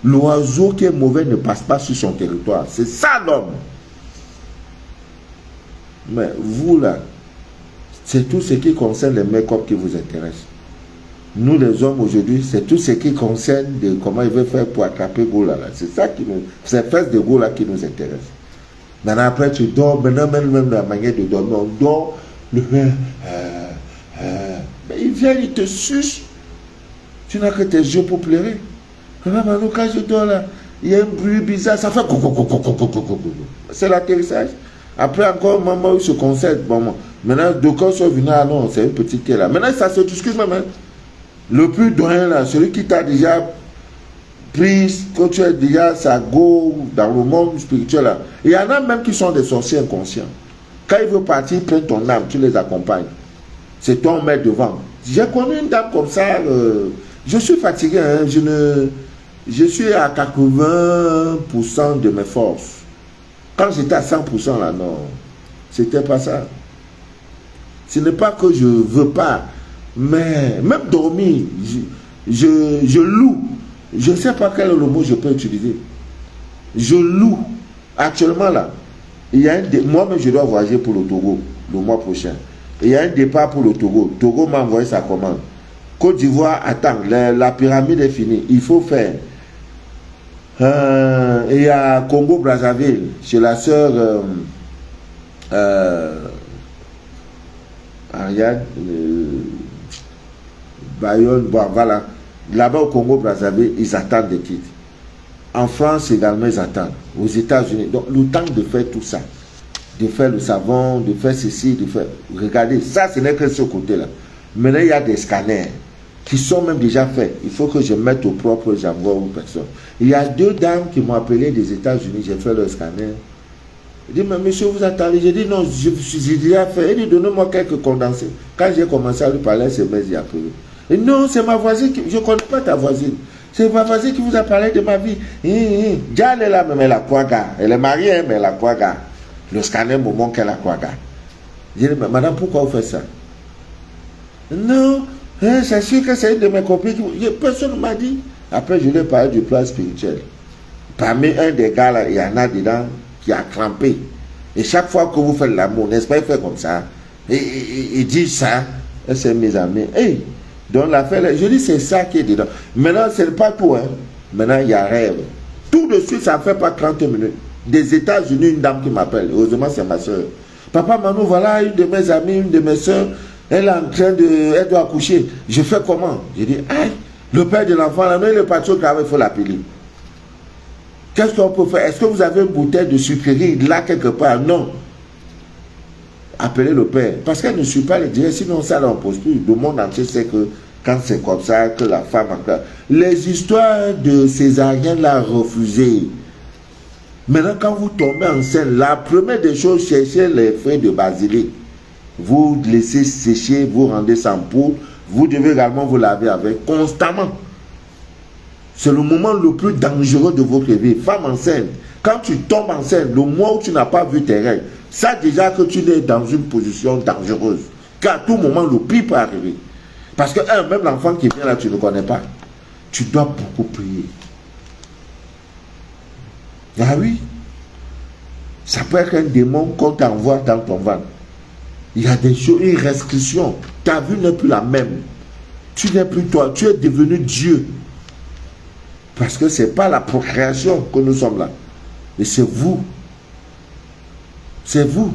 L'oiseau qui est mauvais ne passe pas sur son territoire. C'est ça l'homme. Mais vous là, c'est tout ce qui concerne les make-up qui vous intéresse. Nous les hommes aujourd'hui, c'est tout ce qui concerne de comment il veut faire pour attraper Gola là. C'est ça qui nous, c'est fesses de Gola qui nous intéresse. Maintenant après tu dors, maintenant même la manière de dormir, on dort, mais il vient, il te suce. Tu n'as que tes yeux pour pleurer. Maman, quand je dors là, il y a un bruit bizarre, ça fait c'est l'atterrissage. Après encore, maman, il se concède. Bon, maintenant, deux corps sont venus, ah non, c'est une petite qui est là. Maintenant, ça se discute même. Le plus doyen là, celui qui t'a déjà pris, quand tu es déjà sa go dans le monde spirituel là. Il y en a même qui sont des sorciers inconscients. Quand ils veulent partir, ils prennent ton âme, tu les accompagnes. C'est toi, on met devant. J'ai connu une dame comme ça, je suis fatigué, hein, je suis à 80% de mes forces. Quand j'étais à 100% là, non, c'était pas ça. Ce n'est pas que je ne veux pas, mais même dormir, je loue. Je ne sais pas quel est le mot que je peux utiliser. Je loue. Actuellement là, il y a moi-même je dois voyager pour le Togo le mois prochain. Il y a un départ pour le Togo. Togo m'a envoyé sa commande. Côte d'Ivoire, attends, la pyramide est finie. Il faut faire. Il y a Congo-Brazzaville, chez la sœur Ariane, Bayonne, bon, voilà. Là-bas au Congo-Brazzaville, ils attendent des kits. En France également, ils attendent. Aux États-Unis. Donc, le temps de faire tout ça, de faire le savon, de faire ceci, de faire... Regardez, ça, ce n'est que ce côté-là. Maintenant, il y a des scanners qui sont même déjà faits. Il faut que je mette au propre, j'envoie aux personnes. Il y a deux dames qui m'ont appelé des États-Unis, j'ai fait leur scanner. Il dit, mais monsieur, vous attendez. J'ai dit, non, j'ai déjà fait. Il dit, donnez-moi quelques condensés. Quand j'ai commencé à lui parler, c'est mes appelé. Et non, c'est ma voisine, je ne connais pas ta voisine. C'est ma voisine qui vous a parlé de ma vie. Déjà, elle est là, mais elle a quoi, gars? Elle est mariée, mais elle a quoi, gars? Le scanner me montre qu'elle a quoi, gars? J'ai dit, mais madame, pourquoi vous faites ça? Non, c'est sûr que c'est une de mes copines. Personne ne m'a dit. Après, je lui ai parlé du plan spirituel. Parmi un des gars, là, il y en a dedans qui a crampé. Et chaque fois que vous faites l'amour, n'est-ce pas, il fait comme ça. Et il dit ça. Et c'est mes amis. Hey, donc l'affaire, je dis, c'est ça qui est dedans. Maintenant, ce n'est pas tout. Hein. Maintenant, il y a rêve. Tout de suite, ça ne fait pas 30 minutes. Des États-Unis, une dame qui m'appelle. Heureusement, c'est ma soeur. Papa, Manu, voilà une de mes amies, une de mes soeurs. Elle est en train de... Elle doit accoucher. Je fais comment? Je dis, aïe, le père de l'enfant, là, non, il est parti au travail, il faut l'appeler. Qu'est-ce qu'on peut faire? Est-ce que vous avez une bouteille de sucrerie là quelque part? Non. Appelez le père. Parce qu'elle ne suit pas les dires, sinon ça n'en pose plus. Le monde entier sait que quand c'est comme ça, que la femme... Les histoires de césarienne l'a refusé. Maintenant, quand vous tombez enceinte, la première des choses, cherchez les feuilles de basilic. Vous laissez sécher, vous rendez sans poudre. Vous devez également vous laver avec constamment. C'est le moment le plus dangereux de votre vie. Femme enceinte, quand tu tombes enceinte, le mois où tu n'as pas vu tes règles, ça déjà que tu es dans une position dangereuse. Car à tout moment, le pire peut arriver. Parce que même l'enfant qui vient là, tu ne connais pas. Tu dois beaucoup prier. Ah oui. Ça peut être un démon qu'on t'envoie dans ton ventre. Il y a des choses, une restriction. Ta vie n'est plus la même. Tu n'es plus toi, tu es devenu Dieu. Parce que ce n'est pas la procréation que nous sommes là. Et c'est vous. C'est vous.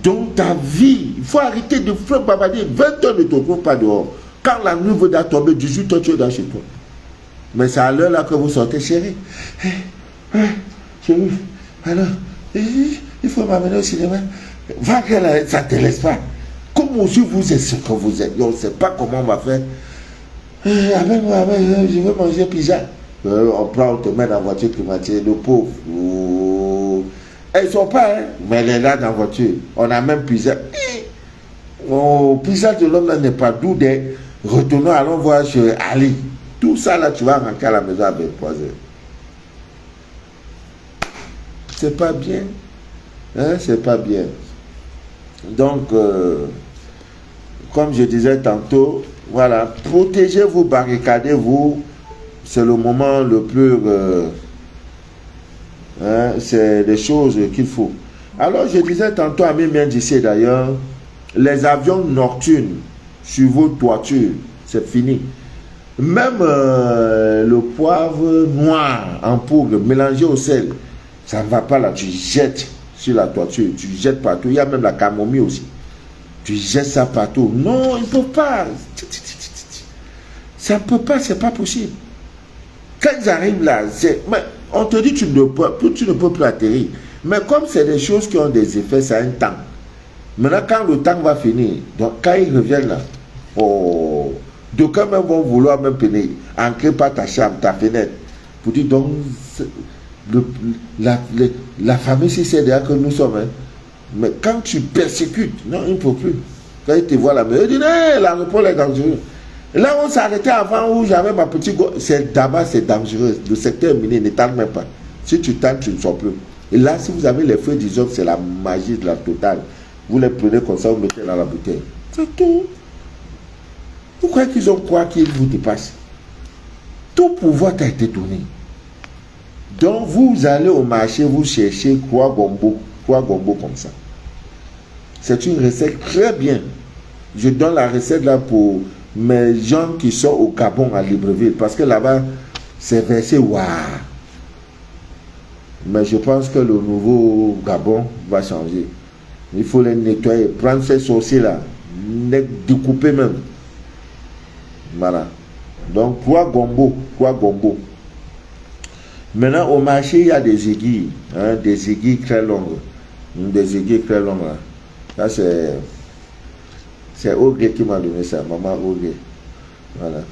Donc ta vie, il faut arrêter de faire bavarder. 20 heures ne te trouve pas dehors. Quand la nuit va tomber, 18 heures, tu es dans chez toi. Mais c'est à l'heure là que vous sortez, chérie. Chérie, alors, il faut m'amener au cinéma. Va que là, ça ne te laisse pas. Comme aussi vous êtes ce que vous êtes. On ne sait pas comment on va faire. Je veux manger pizza. On prend, on te met dans la voiture climatisée. Le pauvre. Elles ne sont pas, hein, mais elle est là dans la voiture. On a même pizza. Pizza de l'homme là n'est pas doux. Retournons, allons voir chez Ali. Tout ça là, tu vas rentrer à la maison à 23 heures. C'est pas bien. Hein, c'est pas bien. Donc, comme je disais tantôt, voilà, protégez-vous, barricadez-vous. C'est le moment le plus... c'est des choses qu'il faut. Alors, je disais tantôt à mes mains d'ici d'ailleurs, les avions nocturnes sur vos toitures, c'est fini. Même le poivre noir en poudre mélangé au sel, ça ne va pas là, tu jettes sur la toiture, tu jettes partout. Il y a même la camomille aussi. Tu jettes ça partout. Non, il ne faut pas. Ça ne peut pas, c'est pas possible. Quand ils arrivent là, mais on te dit tu ne peux plus atterrir. Mais comme c'est des choses qui ont des effets, ça a un temps. Maintenant, quand le temps va finir, donc quand ils reviennent là, oh, d'aucuns même vont vouloir même pénétrer, ancrer par ta chambre, ta fenêtre, pour dire donc la famille, si c'est derrière que nous sommes, hein. Mais quand tu persécutes, non, il ne faut plus. Quand ils te voient là, ils disent, hey, l'aéroport est dangereux. Là, on s'arrêtait avant où j'avais ma petite go. D'abord, c'est dangereux. Le secteur minier ne tente même pas. Si tu tentes, tu ne sors plus. Et là, si vous avez les feux d'isop, c'est la magie de la totale. Vous les prenez comme ça, vous mettez dans la bouteille. C'est tout. Vous croyez qu'ils ont quoi qu'ils vous dépassent? Tout pouvoir t'a été donné. Donc, vous allez au marché, vous cherchez quoi gombo comme ça. C'est une recette très bien. Je donne la recette là pour mes gens qui sont au Gabon à Libreville, parce que là-bas, c'est versé waouh. Mais je pense que le nouveau Gabon va changer. Il faut les nettoyer, prendre ces sorciers là, les découper même. Voilà. Donc, quoi gombo. Maintenant, au marché, il y a des aiguilles, hein, des aiguilles très longues. Des aiguilles très longues là. Ça, c'est Ogre qui m'a donné ça, maman Ogre. Voilà.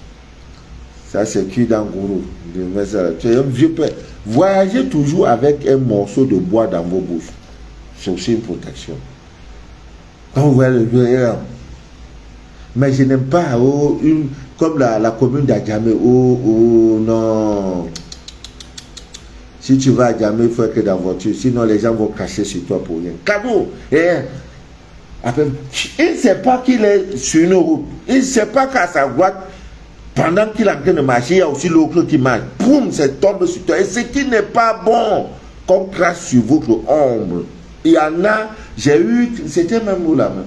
Ça, c'est cuit dans gourou. Tu es un vieux père. Voyagez toujours avec un morceau de bois dans vos bouches. C'est aussi une protection. Quand vous voyez le vieux, mais je n'aime pas, comme la commune d'Adjamé, non. Si tu vas à Djamé, il faut être dans la voiture. Sinon, les gens vont cracher sur toi pour rien. Cadeau. Après, il ne sait pas qu'il est sur une route. Il ne sait pas qu'à sa droite, pendant qu'il est en train de marcher, il y a aussi l'autre qui marche. Boum, ça tombe sur toi. Et ce qui n'est pas bon, qu'on crache sur votre ombre. Il y en a, j'ai eu, c'était même où là même.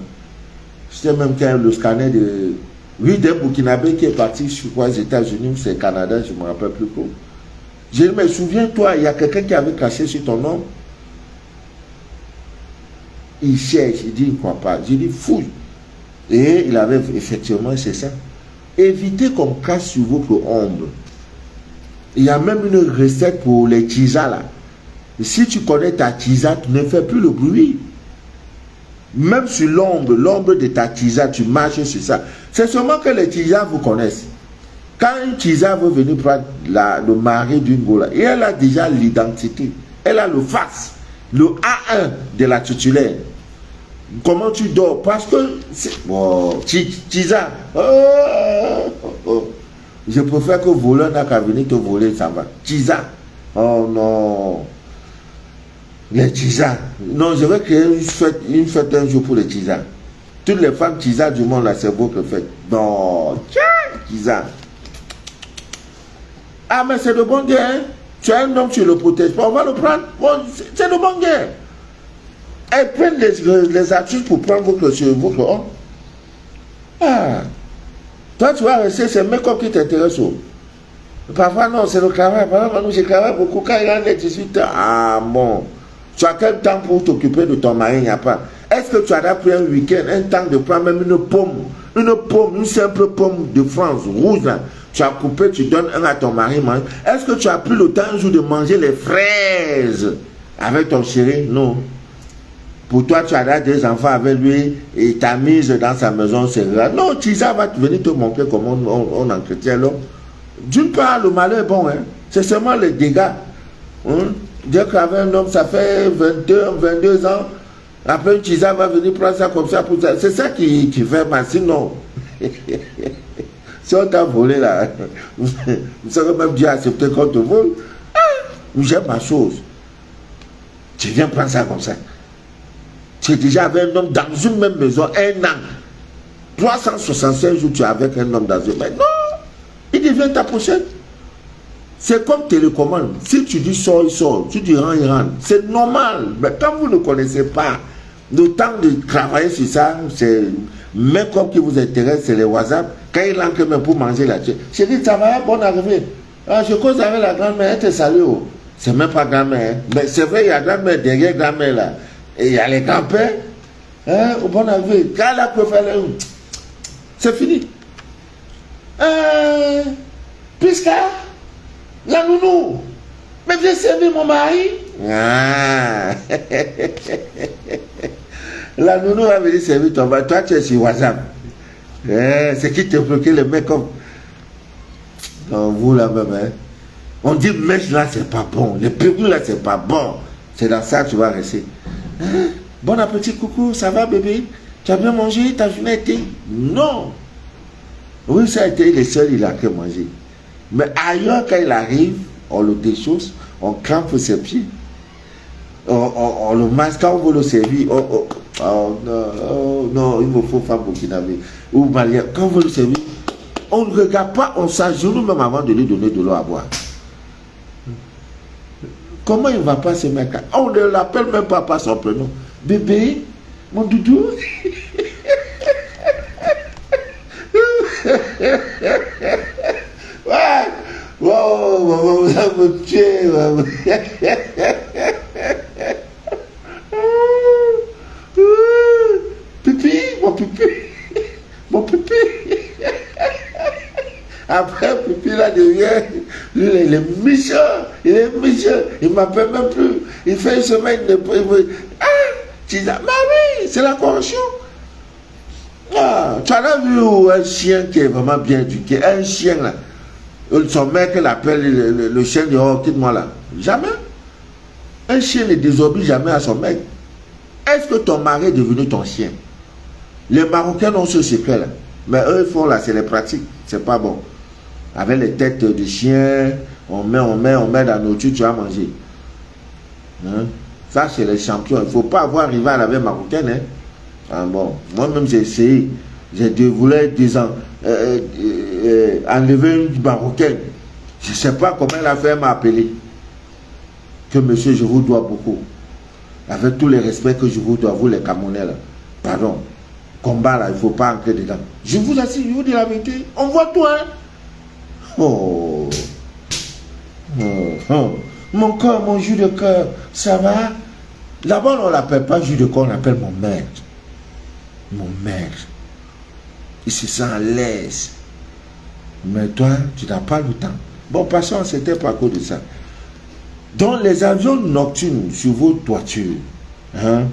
C'était même quand le scanner de. Oui, d'un Burkinabé qui est parti, je crois, aux États-Unis ou c'est Canada, je ne me rappelle plus trop. Je me souviens, toi, il y a quelqu'un qui avait craché sur ton nom. Il cherche, il dit, il ne croit pas. J'ai dit, fouille. Et il avait, effectivement, c'est ça. Évitez qu'on crache sur votre ombre. Il y a même une recette pour les tisas là. Si tu connais ta tisa, tu ne fais plus le bruit. Même sur l'ombre de ta tisa, tu marches sur ça. C'est seulement que les tisas vous connaissent. Quand une tisa veut venir prendre le mari d'une gola, et elle a déjà l'identité, elle a le face, le A1 de la titulaire. Comment tu dors? Parce que bon, tisa, je préfère que voleur n'a qu'à venir te voler, ça va. Tisa, oh non. Les tisas. Non, je vais créer une fête un jour pour les tisas. Toutes les femmes tisas du monde, là, c'est votre fête. Non, tiens, tisas. Ah, mais c'est de bon guerre. Hein? Tu as un homme, tu ne le protèges pas. On va le prendre. Bon, c'est de bon guerre. Elles prennent les astuces pour prendre votre homme. Ah. Toi, tu vas rester, c'est le make-up qui t'intéresse. Parfois, non, c'est le travail. Parfois, nous, j'ai travaillé beaucoup. Quand il y a les 18 ans, ah bon. Tu as quel temps pour t'occuper de ton mari? Il n'y a pas. Est-ce que tu as pris un week-end, un temps de prendre même une simple pomme de France, rouge là? Tu as coupé, tu donnes un à ton mari. Est-ce que tu as pris le temps un jour de manger les fraises avec ton chéri? Non. Pour toi, tu as des enfants avec lui et tu as mise dans sa maison, c'est grave. Non, Tisa va venir te montrer comment on entretient l'homme. D'une part, le malheur est bon, hein? C'est seulement les dégâts. Hein? Dès qu'avec un homme, ça fait 22 ans, après Tisa va venir prendre ça comme ça pour ça. C'est ça qui fait mal, sinon. Si on t'a volé là, vous serez même dû accepter qu'on te vole. Ah, j'aime ma chose. Tu viens prendre ça comme ça. Tu es déjà avec un homme dans une même maison, un an. 365 jours, tu es avec un homme dans une maison. Non, il devient ta pochette. C'est comme télécommande. Si tu dis sort, il sort. Tu dis rentre, il rentre. C'est normal. Mais quand vous ne connaissez pas le temps de travailler sur ça, c'est même comme qui vous intéresse, c'est les WhatsApp. Quand il entre même pour manger là-dessus. Chérie, ça va, bonne arrivée. Ah, je cause avec la grand-mère, elle te salue. C'est même pas grand-mère. Mais c'est vrai, il y a grand-mère derrière grand-mère là. Et il y a les grands-pères. Hein, bonne arrivée. Quand la peut faire, c'est fini. Puisque la nounou, mais viens servir mon mari. Ah. La nounou va venir servir ton mari. Toi, tu es sur WhatsApp. C'est qui te bloqué le mec comme. Non, vous là-même, hein. On dit mèche là, c'est pas bon. Les perruques là, c'est pas bon. C'est dans ça que tu vas rester. Hein? Bon appétit, coucou, ça va bébé? Tu as bien mangé? Ta journée a été? Non. Oui, ça a été le seul, il a que manger. Mais ailleurs, quand il arrive, on le déchausse, on crampe ses pieds. On le masque, quand on veut le servir, non, il me faut faire burkinabé ou malien. Quand on veut le servir, on ne regarde pas, on s'agenouille même avant de lui donner de l'eau à boire. Comment il ne va pas se mettre? On ne l'appelle même pas par son prénom. Bébé, mon doudou. Ouais. Wow, maman, vous allez me tuer, maman. Pipi, mon pipi. Mon pipi. Après, pipi là devient, lui, il est méchant. Il est méchant. Il ne m'appelle même plus. Il fait une semaine de. Ah, tu dis, oui, c'est la corruption. Ah, tu as vu un chien qui est vraiment bien éduqué, un chien là. Son mec l'appelle le chien de oh, quitte-moi là. Jamais. Un chien ne désobéit jamais à son mec. Est-ce que ton mari est devenu ton chien? Les Marocains ont ce secret là. Mais eux ils font là, c'est les pratiques. C'est pas bon. Avec les têtes de chien, on met dans la nourriture, tu vas manger. Hein? Ça c'est les champions. Il ne faut pas avoir rival avec Marocaine. Hein? Ah bon, moi-même j'ai essayé. J'ai voulu enlever une Marocaine. Je ne sais pas comment elle a fait m'appeler. Que monsieur, je vous dois beaucoup. Avec tous les respects que je vous dois, vous les Camerounais là. Pardon. Combat là, il ne faut pas entrer dedans. Je vous assure, je vous dis la vérité. On voit tout, hein. Oh. Mon cœur, mon jus de cœur, ça va? Là-bas, on ne l'appelle pas jus de cœur, on l'appelle mon maître. Mon maître. Il se sent à l'aise. Mais toi, tu n'as pas le temps. Bon, passons, c'était pas à cause de ça. Dans les avions nocturnes sur vos toitures, hein,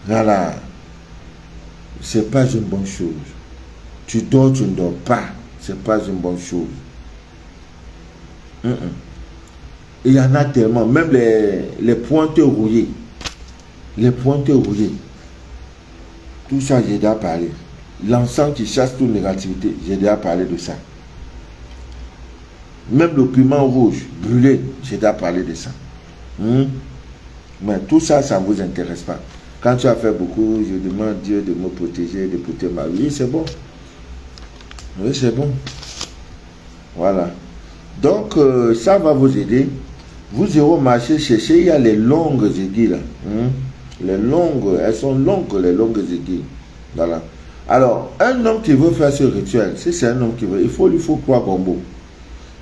voilà, c'est pas une bonne chose. Tu dors, tu ne dors pas, c'est pas une bonne chose. Il y en a tellement, même les pointeurs rouillés. Les pointeurs rouillés. Tout ça, j'ai déjà parlé. L'encens qui chasse toute négativité, j'ai déjà parlé de ça. Même le piment rouge, brûlé, j'ai déjà parlé de ça. Mais tout ça, ça ne vous intéresse pas. Quand tu as fait beaucoup, je demande Dieu de me protéger, de protéger ma vie, c'est bon. Oui, c'est bon. Voilà. Donc, ça va vous aider. Vous irez au marché chercher, il y a les longues aiguilles là. Les longues, elles sont longues, les longues aiguilles. Voilà. Alors, un homme qui veut faire ce rituel, si c'est un homme qui veut, il faut 3 gombos.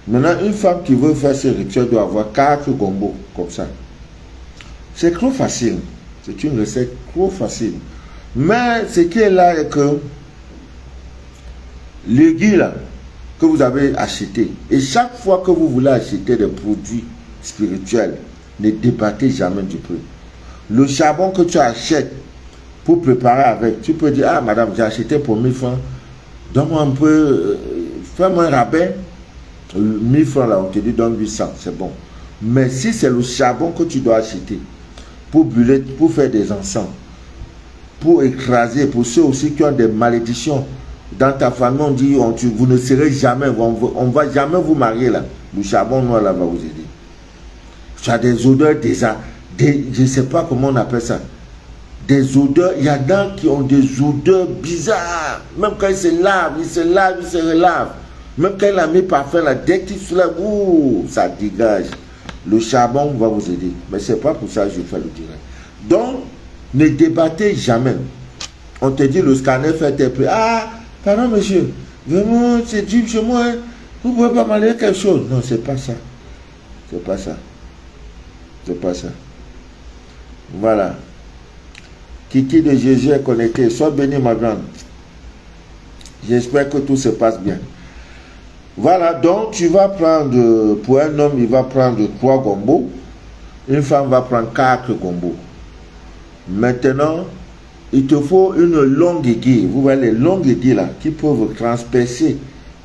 Maintenant, une femme qui veut faire ce rituel doit avoir 4 gombos, comme ça. C'est trop facile. C'est une recette trop facile. Mais ce qui est là est que l'aiguille là, que vous avez acheté, et chaque fois que vous voulez acheter des produits spirituels, ne débattez jamais du prix. Le charbon que tu achètes pour préparer avec, tu peux dire, ah madame, j'ai acheté pour 1000 francs, donne-moi un peu, fais-moi un rabais, 1000 francs là, on te dit donne 800, c'est bon. Mais si c'est le charbon que tu dois acheter pour brûler, pour faire des encens, pour écraser, pour ceux aussi qui ont des malédictions, dans ta famille on dit, vous ne serez jamais, on ne va jamais vous marier là, le charbon noir là va vous aider. Tu as des odeurs déjà, je ne sais pas comment on appelle ça. Des odeurs, il y a des qui ont des odeurs bizarres. Même quand ils se lavent, ils se relavent. Même quand il a mis parfum là, dès qu'il se lave, ça dégage. Le charbon va vous aider. Mais ce n'est pas pour ça que je fais le direct. Donc, ne débattez jamais. On te dit le scanner fait tes prix. Ah, pardon monsieur, vraiment, c'est dur chez moi. Hein. Vous ne pouvez pas m'enlever quelque chose. Non, c'est pas ça. C'est pas ça. C'est pas ça. Voilà. Kiki de Jésus est connecté. Sois béni, ma grande. J'espère que tout se passe bien. Voilà, donc tu vas prendre, pour un homme, il va prendre 3 gombos. Une femme va prendre 4 gombos. Maintenant, il te faut une longue aiguille. Vous voyez les longues aiguilles là, qui peuvent transpercer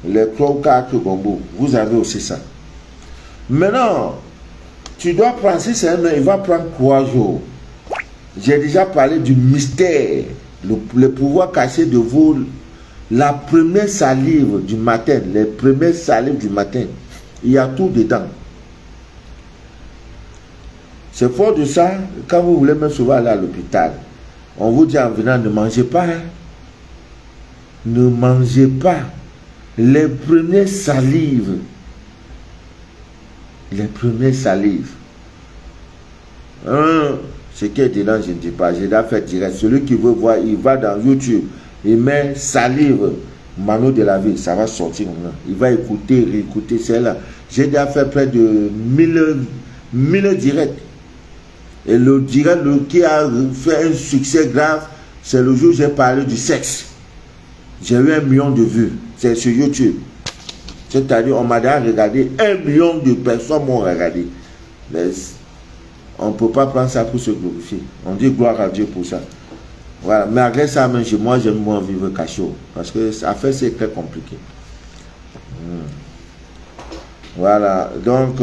les 3 ou 4 gombos. Vous avez aussi ça. Maintenant, tu dois prendre, si c'est un homme, il va prendre 3 jours. J'ai déjà parlé du mystère, le pouvoir caché de vous. La première salive du matin, les premières salives du matin, il y a tout dedans. C'est fort de ça, quand vous voulez même souvent aller à l'hôpital, on vous dit en venant, ne mangez pas. Hein? Ne mangez pas. Les premières salives. Les premières salives. Ce qui est dedans, je ne dis pas. J'ai déjà fait direct. Celui qui veut voir, il va dans YouTube. Il met salive, Mano de la vie, ça va sortir. Il va écouter, réécouter celle-là. J'ai déjà fait près de 1000 directs. Et le direct qui a fait un succès grave, c'est le jour où j'ai parlé du sexe. J'ai eu 1 million de vues. C'est sur YouTube. C'est-à-dire, on m'a déjà regardé. 1 million de personnes m'ont regardé. Mais on ne peut pas prendre ça pour se glorifier. On dit gloire à Dieu pour ça. Voilà, mais malgré ça, même chez moi, j'aime moins vivre cachot. Parce que ça fait, c'est très compliqué. Voilà, donc,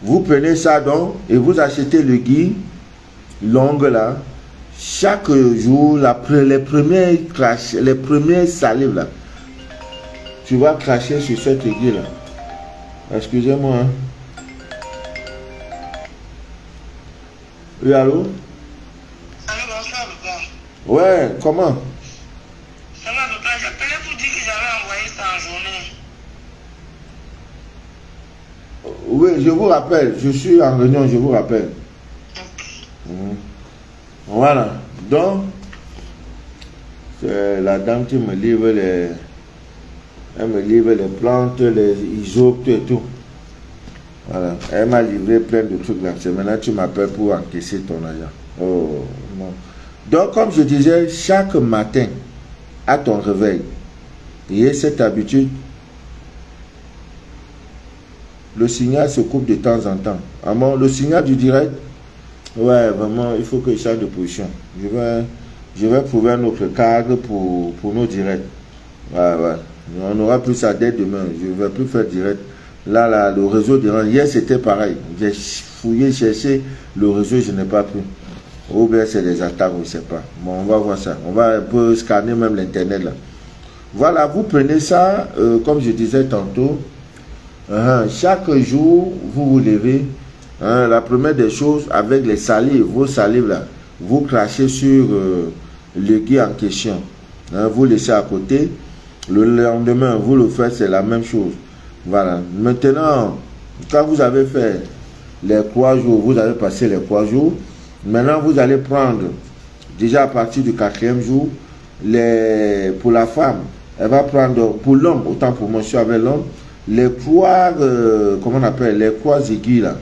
vous prenez ça donc, et vous achetez le guide, longue là. Chaque jour, les premières salives là, tu vas cracher sur cette aiguille là. Excusez-moi. Hein. Oui, allô? Ouais, comment? Ça va, papa, j'appelais pour dire que j'avais envoyé ça en journée. Oui, je vous rappelle, je suis en réunion, je vous rappelle. Voilà, donc, c'est la dame qui me livre elle me livre les plantes, les isoptes et tout. Voilà, elle m'a livré plein de trucs là. C'est maintenant tu m'appelles pour encaisser ton argent. Oh, non. Donc, comme je disais, chaque matin, à ton réveil, il y a cette habitude. Le signal se coupe de temps en temps. Le signal du direct, ouais, vraiment, il faut que je change de position. Je vais trouver un autre cadre pour nos directs. Ouais. On aura plus ça dès demain. Je ne vais plus faire direct. Là, le réseau hier, c'était pareil. J'ai fouillé, cherché le réseau, je n'ai pas pu. Ou bien c'est des attaques, je ne sais pas. Bon, on va voir ça. On va un peu scanner même l'internet là. Voilà, vous prenez ça, comme je disais tantôt. Chaque jour, vous vous levez. La première des choses, avec les salives, vos salives là, vous crachez sur le guide en question. Vous laissez à côté. Le lendemain, vous le faites, c'est la même chose. Voilà. Maintenant, quand vous avez fait les 3 jours, vous avez passé les 3 jours. Maintenant, vous allez prendre, déjà à partir du 4e jour, pour la femme, elle va prendre, pour l'homme, autant pour moi, je suis avec l'homme, les 3, comment on appelle, les 3 aiguilles là,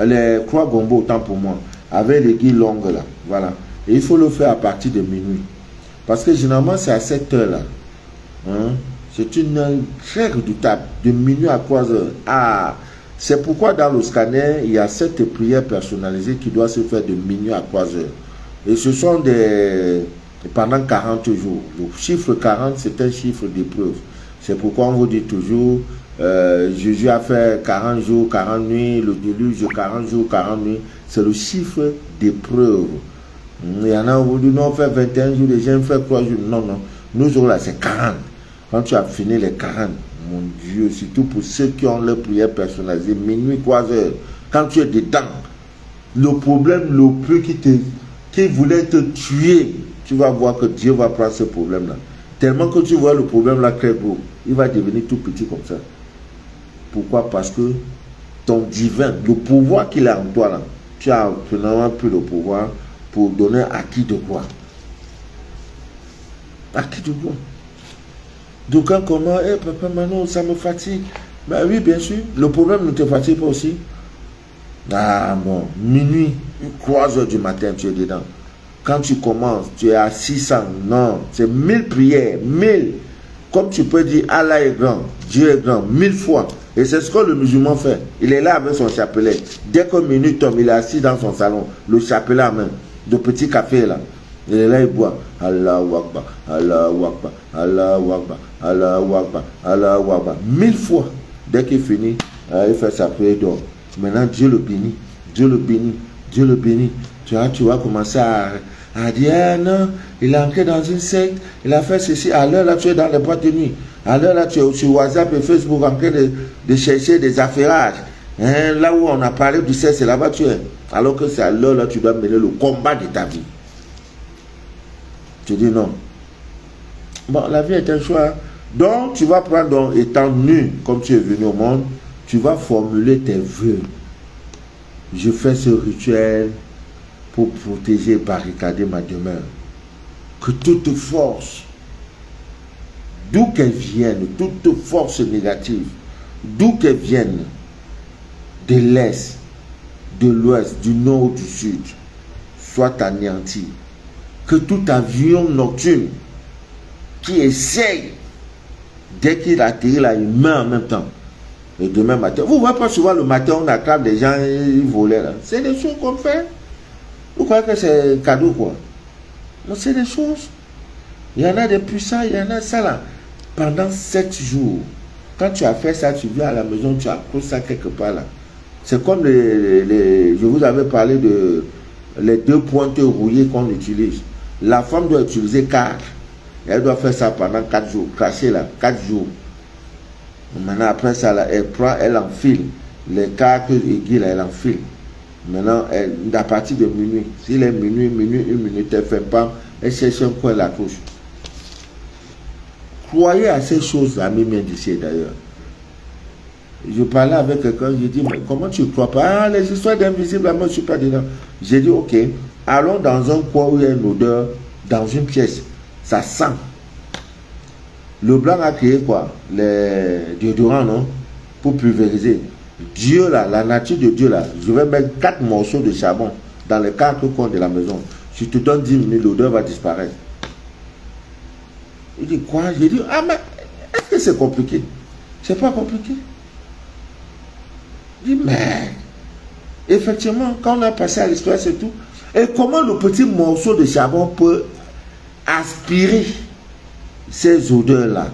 les 3 gombos, autant pour moi, avec l'aiguille longue là, voilà. Et il faut le faire à partir de minuit. Parce que généralement, c'est à 7 heures là. C'est une heure très redoutable, de minuit à 3 heures. C'est pourquoi dans le scanner, il y a 7 prières personnalisées qui doivent se faire de minuit à 3 heures. Et ce sont pendant 40 jours. Le chiffre 40, c'est un chiffre d'épreuve. C'est pourquoi on vous dit toujours, Jésus a fait 40 jours, 40 nuits, le déluge 40 jours, 40 nuits. C'est le chiffre d'épreuve. Il y en a qui vous disent, non, on fait 21 jours, les gens font 3 jours. Non. Nous, là, c'est 40. Quand tu as fini les 40, mon Dieu, surtout pour ceux qui ont leur prière personnalisée, minuit, 3 heures, quand tu es dedans, le problème le plus qui voulait te tuer, tu vas voir que Dieu va prendre ce problème-là. Tellement que tu vois le problème-là très gros, il va devenir tout petit comme ça. Pourquoi? Parce que ton divin, le pouvoir qu'il a en toi, là, tu as finalement plus le pouvoir pour donner à qui de quoi. À qui de quoi? Donc, comment, papa, Manon, ça me fatigue. Ben oui, bien sûr. Le problème ne te fatigue pas aussi. Bon, minuit, 3 heures du matin, tu es dedans. Quand tu commences, tu es à 600. Non, c'est 1000 prières. 1000. Comme tu peux dire Allah est grand, Dieu est grand, 1000 fois. Et c'est ce que le musulman fait. Il est là avec son chapelet. Dès que minuit tombe, il est assis dans son salon, le chapelet à main, le petit café là. Il est là, il boit. Allahu Akbar, Allahu Akbar, Allahu Akbar, Allahu Akbar, Allahu Akbar. 1000 fois. Dès qu'il finit, il fait sa prière d'or. Maintenant, Dieu le bénit. Dieu le bénit. Dieu le bénit. Tu vas commencer à dire, ah non, il est entré dans une secte, il a fait ceci. À l'heure là, tu es dans les boîtes de nuit. À l'heure là, tu es sur WhatsApp et Facebook en train de chercher des affairages. Hein, là où on a parlé du sexe, c'est là-bas tu es. Alors que c'est à l'heure là, tu dois mener le combat de ta vie. Tu dis non. Bon, la vie est un choix. Donc, tu vas prendre, donc, étant nu, comme tu es venu au monde, tu vas formuler tes vœux. Je fais ce rituel pour protéger et barricader ma demeure. Que toute force, d'où qu'elle vienne, toute force négative, d'où qu'elle vienne, de l'Est, de l'Ouest, du Nord, du Sud, soit anéantie. Que tout avion nocturne qui essaye, dès qu'il atterrit là, il meurt en même temps. Et demain matin, vous voyez pas souvent le matin, on acclame des gens, ils volaient là. C'est des choses qu'on fait. Vous croyez que c'est cadeau quoi? Non, c'est des choses. Il y en a des puissants, il y en a ça là. Pendant 7 jours, quand tu as fait ça, tu viens à la maison, tu accroches ça quelque part là. C'est comme je vous avais parlé de les 2 pointes rouillées qu'on utilise. La femme doit utiliser 4. Elle doit faire ça pendant 4 jours, cracher là, 4 jours. Maintenant, après ça, là, elle prend, elle enfile. Les 4 aiguilles, là, elle enfile. Maintenant, à partir de minuit, s'il est minuit, 1 minute, elle fait pas, elle cherche un coin, la touche. Croyez à ces choses, amis d'ici d'ailleurs. Je parlais avec quelqu'un, j'ai dit, mais comment tu ne crois pas? Ah, les histoires d'invisibles, moi, je ne suis pas dedans. J'ai dit, ok, allons dans un coin où il y a une odeur, dans une pièce. Ça sent. Le blanc a créé quoi? Les déodorants, non? Pour pulvériser. Dieu là, la nature de Dieu là, je vais mettre 4 morceaux de charbon dans les 4 coins de la maison. Si tu te donnes 10 minutes, l'odeur va disparaître. Il dit quoi? J'ai dit, ah mais est-ce que c'est compliqué? C'est pas compliqué. Il dit, mais effectivement, quand on a passé à l'histoire, c'est tout. Et comment le petit morceau de charbon peut aspirer ces odeurs-là?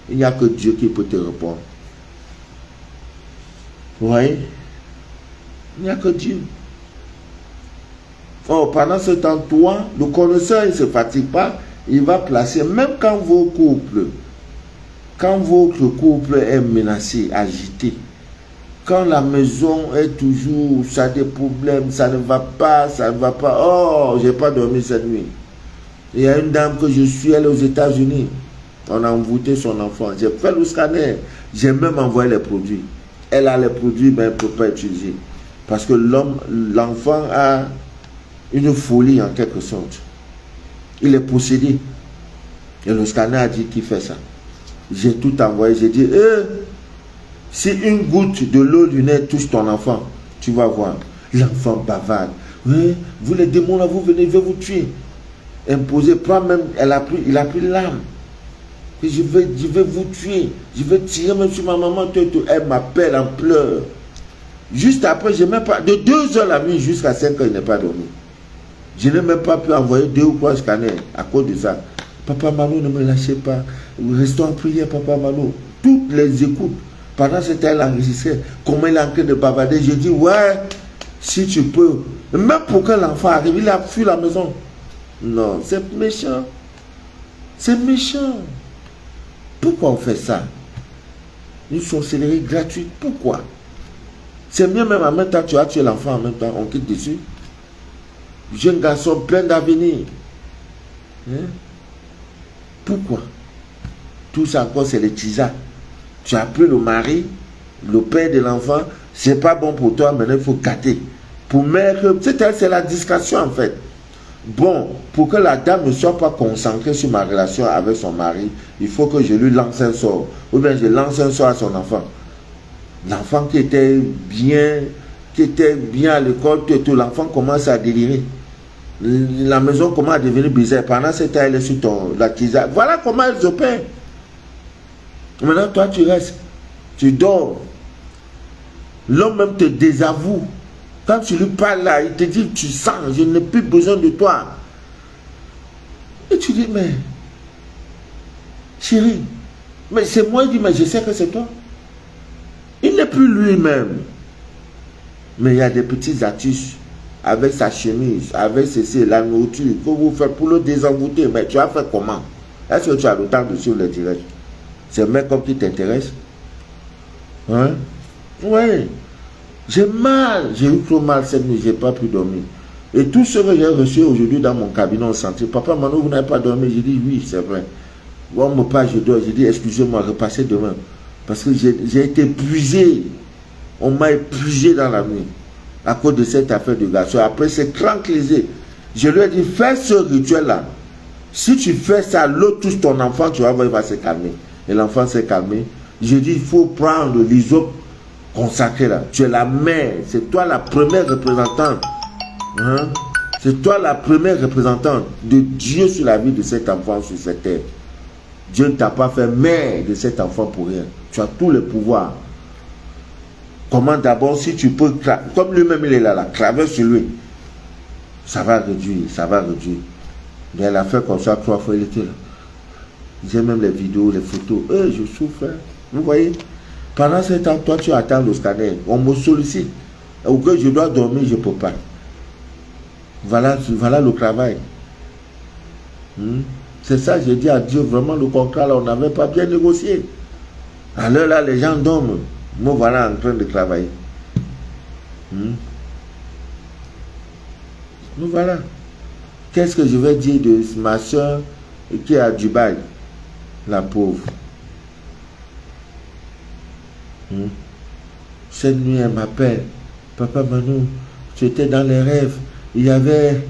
Il n'y a que Dieu qui peut te répondre. Vous voyez? Il n'y a que Dieu. Oh, pendant ce temps, toi, le connaisseur, il ne se fatigue pas. Il va placer, même quand votre couple est menacé, agité, quand la maison est toujours, ça a des problèmes, ça ne va pas, oh, j'ai pas dormi cette nuit. Il y a une dame que je suis, elle est aux États-Unis. On a envoûté son enfant. J'ai fait le scanner. J'ai même envoyé les produits. Elle a les produits, mais elle ne peut pas utiliser. Parce que l'enfant a une folie en quelque sorte. Il est possédé. Et le scanner a dit qu'il fait ça. J'ai tout envoyé. J'ai dit, si une goutte de l'eau lunaire touche ton enfant, tu vas voir. L'enfant bavarde. Oui, vous les démons là, vous venez, je vais vous tuer. Imposé, même, il a pris l'arme. Je vais vous tuer. Je vais tirer même sur ma maman. Elle m'appelle en pleurs. Juste après, je n'ai même pas. De 2 heures la nuit jusqu'à 5 heures, il n'est pas dormi. Je n'ai même pas pu envoyer 2 ou 3 scanners à cause de ça. Papa Malo, ne me lâchez pas. Restons en prière, Papa Malo. Toutes les écoutes. Pendant ce temps, elle enregistrait. Comment il est en train de bavarder. Je dis, ouais, si tu peux. Même pour que l'enfant arrive, il a fui la maison. Non, c'est méchant. C'est méchant. Pourquoi on fait ça? Une sorcellerie gratuite. Pourquoi? C'est mieux même en même temps, tu as tué l'enfant en même temps, on quitte dessus. Jeune garçon plein d'avenir. Hein? Pourquoi? Tout ça encore, c'est les tisas. Tu as pris le mari, le père de l'enfant, c'est pas bon pour toi, maintenant il faut gâter. Pour mettre, c'est la discrétion en fait. Bon, pour que la dame ne soit pas concentrée sur ma relation avec son mari, il faut que je lui lance un sort. Ou bien je lance un sort à son enfant. L'enfant qui était bien à l'école, tout l'enfant commence à délirer. La maison commence à devenir bizarre. Pendant ce temps, elle est sur la tisane. Voilà comment elles opèrent. Maintenant, toi, tu restes, tu dors. L'homme même te désavoue. Quand tu lui parles là, il te dit, tu sens, je n'ai plus besoin de toi. Et tu dis, mais, chérie, mais c'est moi, il dit, mais je sais que c'est toi. Il n'est plus lui-même. Mais il y a des petits astuces avec sa chemise, avec ceci, la nourriture, que vous faites pour le désenvoûter. Mais tu as fait comment? Est-ce que tu as le temps de suivre le direct? C'est un mec comme qui t'intéresse? Hein? Oui. J'ai mal. J'ai eu trop mal cette nuit. Je n'ai pas pu dormir. Et tout ce que j'ai reçu aujourd'hui dans mon cabinet en santé, papa, Mano, vous n'avez pas dormi? J'ai dit oui, c'est vrai. On me parle, je dors. J'ai dit excusez-moi, repassez demain. Parce que j'ai été épuisé. On m'a épuisé dans la nuit. À cause de cette affaire de garçon. Après, c'est tranquillisé. Je lui ai dit, fais ce rituel-là. Si tu fais ça, l'autre touche ton enfant, tu vas voir, il va se calmer. Et l'enfant s'est calmé. Je dis, il faut prendre l'hysope consacré là. Tu es la mère. C'est toi la première représentante. Hein? C'est toi la première représentante de Dieu sur la vie de cet enfant sur cette terre. Dieu ne t'a pas fait mère de cet enfant pour rien. Tu as tous les pouvoirs. Comment d'abord, si tu peux, comme lui-même il est là, craver sur lui, ça va réduire, ça va réduire. Mais elle a fait comme ça 3 fois, il était là. J'ai même les vidéos, les photos. Je souffre. Hein. Vous voyez? Pendant ce temps, toi, tu attends le scanner. On me sollicite. Ou que je dois dormir, je ne peux pas. Voilà le travail. C'est ça, j'ai dit à Dieu, vraiment, le contrat, là, on n'avait pas bien négocié. Alors là, les gens dorment. Moi, voilà en train de travailler. Nous voilà. Qu'est-ce que je vais dire de ma soeur qui est à Dubaï? La pauvre. Cette nuit, elle m'appelle. Papa Manu, tu étais dans les rêves. J'avais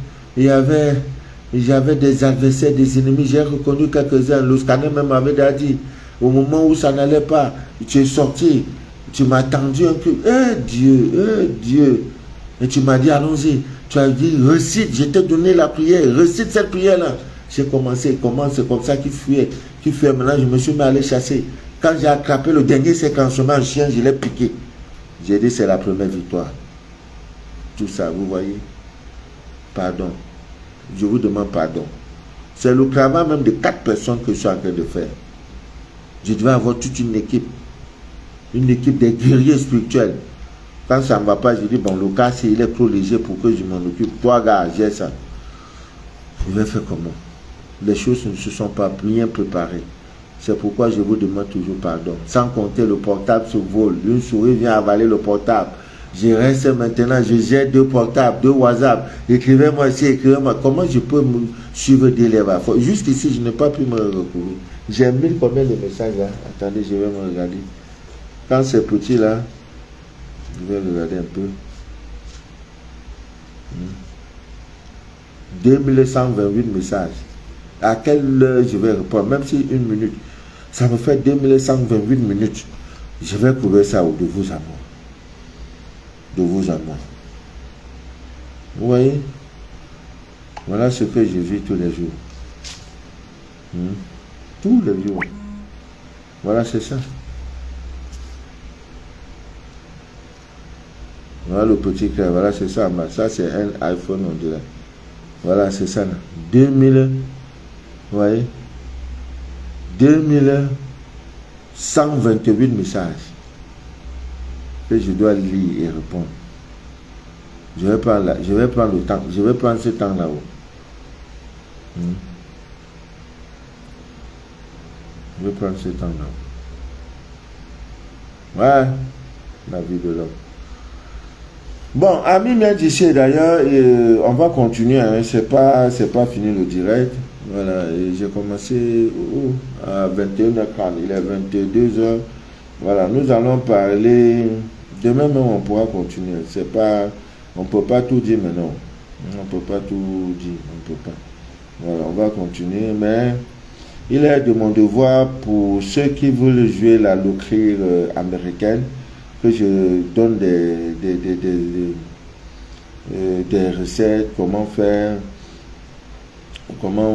des adversaires, des ennemis. J'ai reconnu quelques-uns. Le scanner même m'avait dit, au moment où ça n'allait pas, tu es sorti. Tu m'as tendu un peu. Dieu. Et tu m'as dit, allons-y. Tu as dit, recite. Je t'ai donné la prière. Recite cette prière-là. J'ai commencé. C'est comme ça qu'il fuyait. Maintenant, je me suis mis à aller chasser. Quand j'ai attrapé le dernier séquencement en chien, je l'ai piqué. J'ai dit, c'est la première victoire. Tout ça, vous voyez. Pardon. Je vous demande pardon. C'est le travail même de 4 personnes que je suis en train de faire. Je devais avoir toute une équipe. Une équipe des guerriers spirituels. Quand ça ne va pas, je dis, bon, le cas, il est trop léger pour que je m'en occupe. Toi, gars, j'ai ça. Je vais faire comment? Les choses ne se sont pas bien préparées. C'est pourquoi je vous demande toujours pardon. Sans compter le portable se vole. Une souris vient avaler le portable. Je reste maintenant, je gère 2 portables, 2 WhatsApp. Écrivez-moi ici, écrivez-moi. Comment je peux me suivre des lèvres? Jusqu'ici, je n'ai pas pu me recouvrir. J'ai mis combien de messages là? Attendez, je vais me regarder. Quand c'est petit là, je vais regarder un peu. 2128 messages. À quelle heure je vais répondre? Même si 1 minute, ça me fait 2128 minutes. Je vais couvrir ça de vous à moi. De vous à moi. Vous voyez? Voilà ce que je vis tous les jours. Tous les jours. Voilà, c'est ça. Voilà le petit clair. Voilà, c'est ça. Ça, c'est un iPhone, on dirait. Voilà, c'est ça. Là. 2000. Vous voyez? 2128 messages. Que je dois lire et répondre. Je vais prendre le temps. Je vais prendre ce temps là-haut. Je vais prendre ce temps là-haut. Ouais. La vie de l'homme. Bon, amis médicien d'ailleurs, on va continuer. Hein, c'est pas fini le direct. Voilà. J'ai commencé à 21h30. Il est 22h. Voilà. Nous allons parler. Demain même, on pourra continuer. On ne peut pas tout dire maintenant. On ne peut pas tout dire. On ne peut pas. Voilà, on va continuer. Mais il est de mon devoir pour ceux qui veulent jouer la loterie américaine que je donne des recettes, comment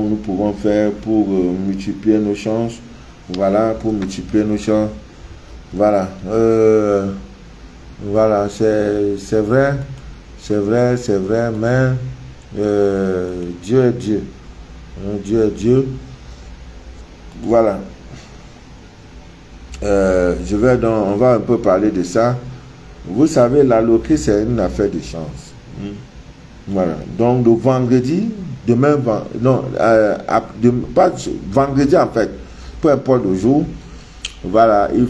nous pouvons faire pour multiplier nos chances Voilà, pour multiplier nos chances. Voilà. Voilà, c'est vrai, mais Dieu est Dieu. Dieu est Dieu. Voilà. On va un peu parler de ça. Vous savez, la loterie, c'est une affaire de chance. Voilà. Donc, le vendredi, pas vendredi en fait, peu importe le jour, voilà, il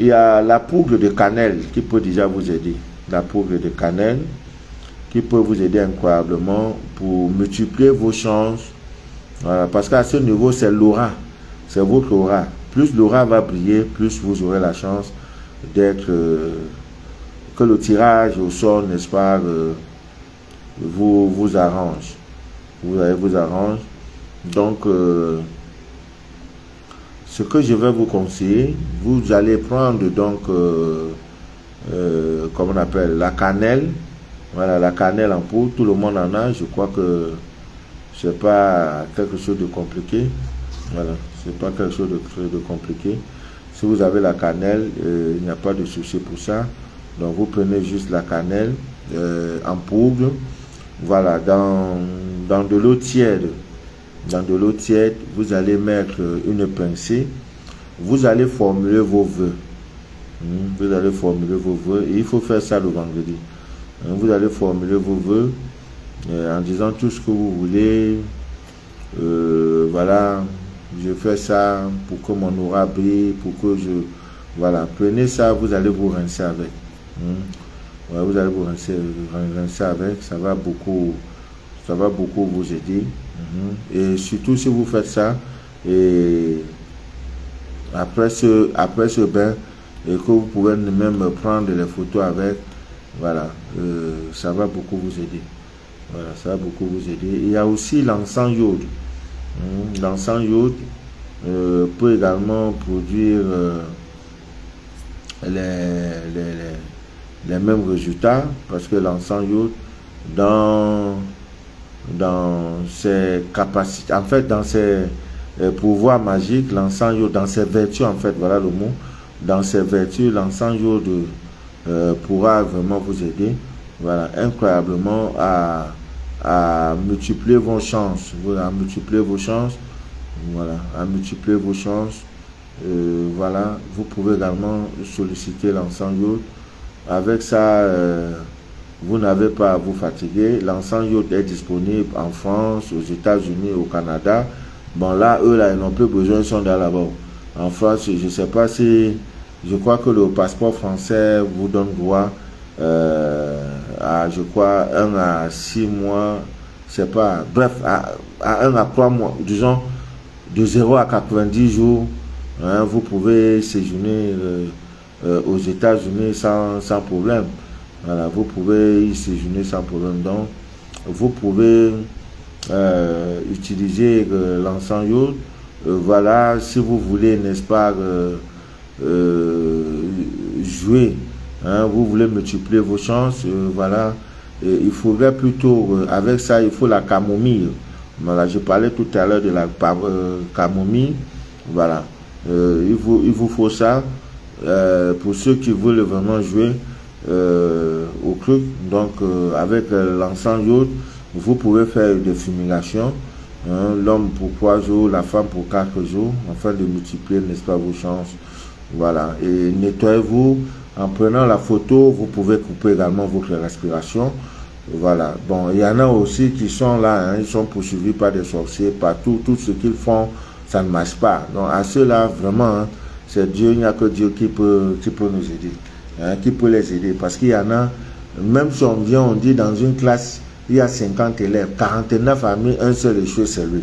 y a la poudre de cannelle qui peut déjà vous aider. La poudre de cannelle qui peut vous aider incroyablement pour multiplier vos chances. Voilà, parce qu'à ce niveau, c'est l'aura. C'est votre aura. Plus l'aura va briller, plus vous aurez la chance d'être... que le tirage au sort, n'est-ce pas, vous arrange. Vous arrange. Donc, ce que je vais vous conseiller, vous allez prendre donc, comment on appelle, la cannelle. Voilà, la cannelle en poudre, tout le monde en a. Je crois que c'est pas quelque chose de compliqué. Voilà, c'est pas quelque chose de compliqué. Si vous avez la cannelle, il n'y a pas de souci pour ça. Donc vous prenez juste la cannelle en poudre. Voilà, dans de l'eau tiède. Dans de l'eau tiède, vous allez mettre une pincée. Vous allez formuler vos vœux. Vous allez formuler vos vœux. Et il faut faire ça le vendredi. Vous allez formuler vos vœux en disant tout ce que vous voulez. Voilà, je fais ça pour que mon aura brille, pour que je... Voilà, prenez ça, vous allez vous rincer avec. Ouais, vous allez vous rincer avec, ça va beaucoup vous aider. Et surtout si vous faites ça, et après ce bain, et que vous pouvez même prendre les photos avec, voilà, ça va beaucoup vous aider. Voilà, ça va beaucoup vous aider. Il y a aussi l'encens iode. L'encens iode peut également produire les mêmes résultats, parce que l'encens iode, dans ses capacités, en fait, dans ses pouvoirs magiques, l'encens iode, dans ses vertus, en fait, voilà le mot, dans ses vertus, l'encens iode pourra vraiment vous aider, voilà, incroyablement à multiplier vos chances, voilà, à multiplier vos chances, voilà, à multiplier vos chances. Voilà, vous pouvez également solliciter l'encens iode. Avec ça, vous n'avez pas à vous fatiguer. L'encens iode est disponible en France, aux États-Unis, au Canada. Bon, là, eux, là, ils n'ont plus besoin, ils sont là-bas. En France, je ne sais pas si... Je crois que le passeport français vous donne droit à, je crois, 1 à 6 mois, je sais pas, bref, à 1 à 3 mois, disons, de 0 à 90 jours, hein, vous pouvez séjourner aux États-Unis sans problème. Voilà, vous pouvez y séjourner sans problème. Donc, vous pouvez utiliser l'encens iode. Voilà, si vous voulez, n'est-ce pas, jouer, hein, vous voulez multiplier vos chances, voilà, il faudrait plutôt, avec ça, il faut la camomille. Voilà, je parlais tout à l'heure de la camomille. Voilà, il vous faut ça pour ceux qui veulent vraiment jouer au truc. Donc, avec l'encens iode, vous pouvez faire des fumigations. Hein, l'homme pour 3 jours, la femme pour 4 jours, afin de multiplier, n'est-ce pas, vos chances. Voilà, et nettoyez-vous en prenant la photo. Vous pouvez couper également votre respiration. Voilà, bon, il y en a aussi qui sont là, hein, ils sont poursuivis par des sorciers partout. Tout ce qu'ils font, ça ne marche pas. Donc à ceux-là, vraiment, hein, c'est Dieu, il n'y a que Dieu qui peut nous aider, hein, qui peut les aider. Parce qu'il y en a, même si on vient, on dit dans une classe, il y a 50 élèves, 49 a mis un seul échoué, c'est lui.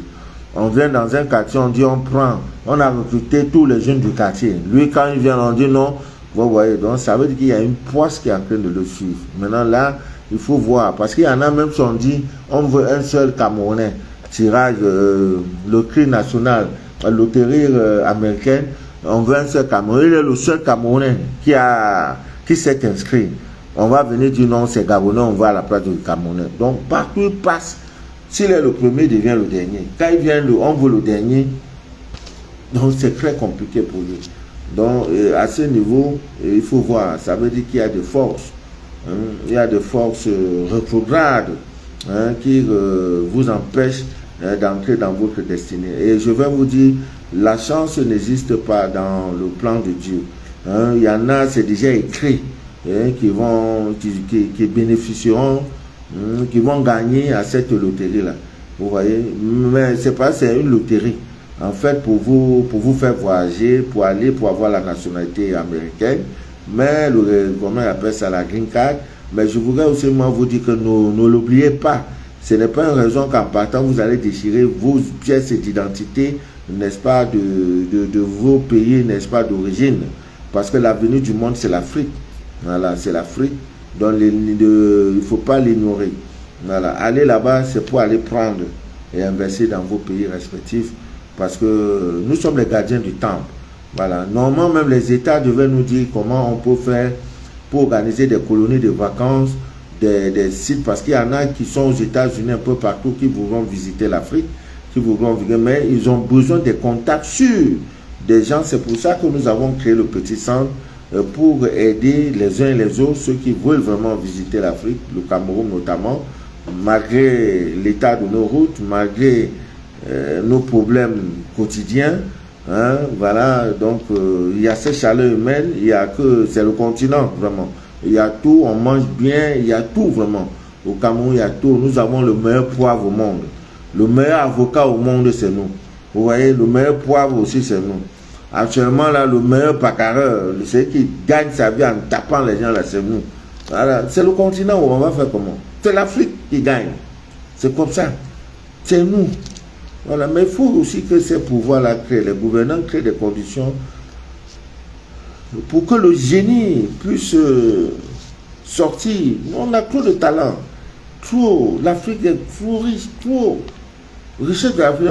On vient dans un quartier, on dit on a recruté tous les jeunes du quartier. Lui, quand il vient, on dit non. Vous voyez, donc ça veut dire qu'il y a une poisse qui est en train de le suivre. Maintenant là, il faut voir, parce qu'il y en a même si on dit on veut un seul Camerounais, tirage, loterie nationale, loterie américaine, on veut un seul Camerounais. Il est le seul Camerounais qui s'est inscrit. On va venir dire non, c'est Gabonais, on va à la place du Camerounais. Donc partout il passe. S'il est le premier, il devient le dernier. Quand il vient, on veut le dernier. Donc c'est très compliqué pour lui. Donc à ce niveau, il faut voir, ça veut dire qu'il y a des forces, hein, il y a des forces rétrogrades, hein, qui vous empêchent d'entrer dans votre destinée. Et je vais vous dire, la chance n'existe pas dans le plan de Dieu. Hein, il y en a, c'est déjà écrit, hein, qui bénéficieront, qui vont gagner à cette loterie-là. Vous voyez, mais c'est une loterie. En fait, pour vous faire voyager, pour avoir la nationalité américaine, mais comment on appelle ça, la green card. Mais je voudrais aussi vous dire que ne l'oubliez pas. Ce n'est pas une raison qu'en partant, vous allez déchirer vos pièces d'identité, n'est-ce pas, de vos pays, n'est-ce pas, d'origine. Parce que l'avenir du monde, c'est l'Afrique. Voilà, c'est l'Afrique. Donc, il ne faut pas l'ignorer. Voilà, aller là-bas, c'est pour aller prendre et investir dans vos pays respectifs. Parce que nous sommes les gardiens du temple. Voilà. Normalement, même les États devaient nous dire comment on peut faire pour organiser des colonies de vacances, des sites, parce qu'il y en a qui sont aux États-Unis un peu partout, qui voudront visiter l'Afrique, mais ils ont besoin de contacts sûrs des gens. C'est pour ça que nous avons créé le petit centre pour aider les uns et les autres, ceux qui veulent vraiment visiter l'Afrique, le Cameroun notamment, malgré l'état de nos routes, malgré nos problèmes quotidiens, hein, voilà. Donc il y a cette chaleur humaine, il y a que c'est le continent vraiment, il y a tout, on mange bien, il y a tout vraiment. Au Cameroun, il y a tout. Nous avons le meilleur poivre au monde, le meilleur avocat au monde, c'est nous. Vous voyez, le meilleur poivre aussi, c'est nous. Actuellement là, le meilleur bagarreur, celui qui gagne sa vie en tapant les gens là, c'est nous. Voilà. C'est le continent où on va faire comment? C'est l'Afrique qui gagne, c'est comme ça, c'est nous. Voilà, mais il faut aussi que ces pouvoirs-là créent, les gouvernants créent des conditions pour que le génie puisse sortir. On a trop de talent, trop. L'Afrique est trop riche, trop. Richesse de l'Afrique,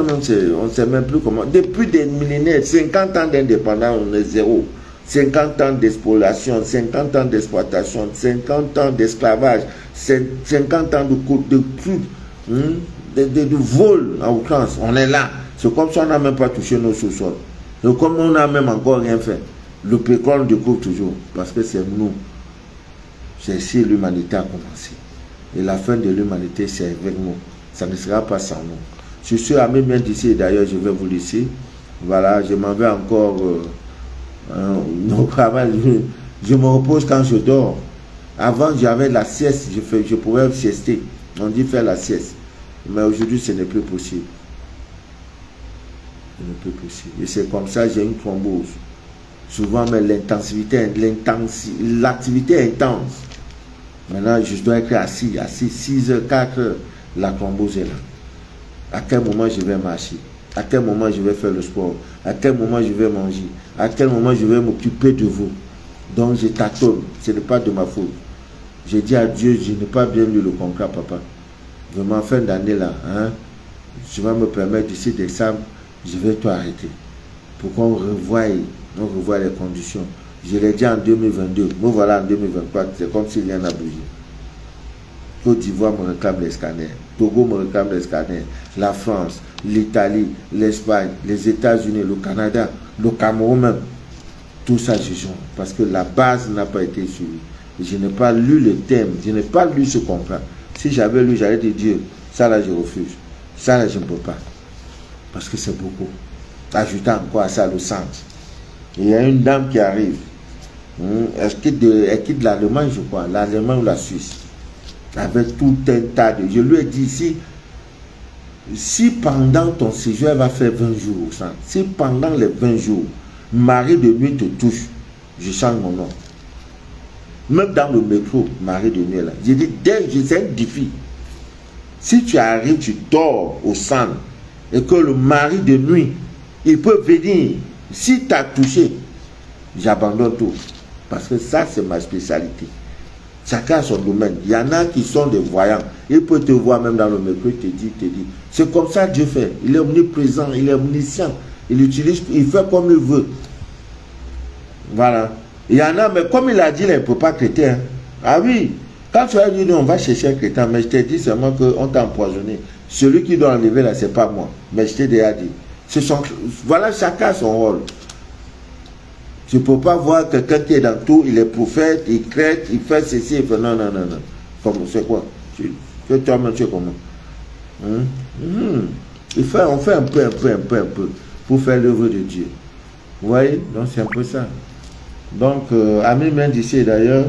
on ne sait même plus comment. Depuis des millénaires, 50 ans d'indépendance, on est zéro. 50 ans d'exploitation, 50 ans d'exploitation, 50 ans d'esclavage, 50 ans de vol en outrance, on est là. C'est comme si on n'a même pas touché nos sous-sols. C'est comme on n'a même encore rien fait. Le pétrole découvre toujours, parce que c'est nous. C'est ici l'humanité a commencé. Et la fin de l'humanité, c'est avec nous. Ça ne sera pas sans nous. Je suis ami bien d'ici, et d'ailleurs, je vais vous laisser. Voilà, je m'en vais encore au travail. Je me repose quand je dors. Avant, j'avais la sieste, je pouvais siester. On dit faire la sieste. Mais aujourd'hui, ce n'est plus possible. Ce n'est plus possible. Et c'est comme ça, j'ai une thrombose. Souvent, mais l'activité est intense. Maintenant, je dois être assis 6 heures, 4 heures. La thrombose est là. À quel moment je vais marcher? À quel moment je vais faire le sport? À quel moment je vais manger? À quel moment je vais m'occuper de vous? Donc, je tâtonne. Ce n'est pas de ma faute. J'ai dit à Dieu, je n'ai pas bien lu le contrat, papa. Vraiment, fin d'année là, hein, je vais me permettre d'ici décembre, je vais tout arrêter. Pour qu'on revoie les conditions. Je l'ai dit en 2022, me voilà en 2024, c'est comme si rien n'a bougé. Côte d'Ivoire me réclame les scanners, Togo me réclame les scanners, la France, l'Italie, l'Espagne, les États-Unis, le Canada, le Cameroun même. Tout ça, je joue, parce que la base n'a pas été suivie. Je n'ai pas lu le thème, je n'ai pas lu ce contrat. Si j'avais lu, j'allais dire Dieu, ça là je refuse. Ça là je ne peux pas. Parce que c'est beaucoup. Ajoutant encore à ça le sang. Il y a une dame qui arrive. Elle quitte l'Allemagne, je crois. L'Allemagne ou la Suisse. Avec tout un tas de... Je lui ai dit si pendant ton séjour, elle va faire 20 jours au sang. Si pendant les 20 jours, Marie de nuit te touche, je change mon nom. Même dans le métro, Marie de nuit là. J'ai dit, c'est un défi. Si tu arrives, tu dors au centre et que le mari de nuit, il peut venir. Si tu as touché, j'abandonne tout. Parce que ça, c'est ma spécialité. Chacun a son domaine. Il y en a qui sont des voyants. Il peut te voir même dans le métro, il te dit. C'est comme ça que Dieu fait. Il est omniprésent, il est omniscient. Il fait comme il veut. Voilà. Il y en a, mais comme il a dit, il ne peut pas crêter. Hein. Ah oui, quand tu as dit, on va chercher un crétin, mais je t'ai dit seulement qu'on t'a empoisonné. Celui qui doit enlever là, ce n'est pas moi. Mais je t'ai déjà dit. Voilà, chacun a son rôle. Je ne peux pas voir quelqu'un qui est dans tout, il est prophète, il crête, il fait ceci, il fait non. C'est quoi? Toi-même, tu es comment? On fait un peu pour faire l'œuvre de Dieu. Vous voyez? Donc c'est un peu ça. Donc, Ami Mendici d'ailleurs,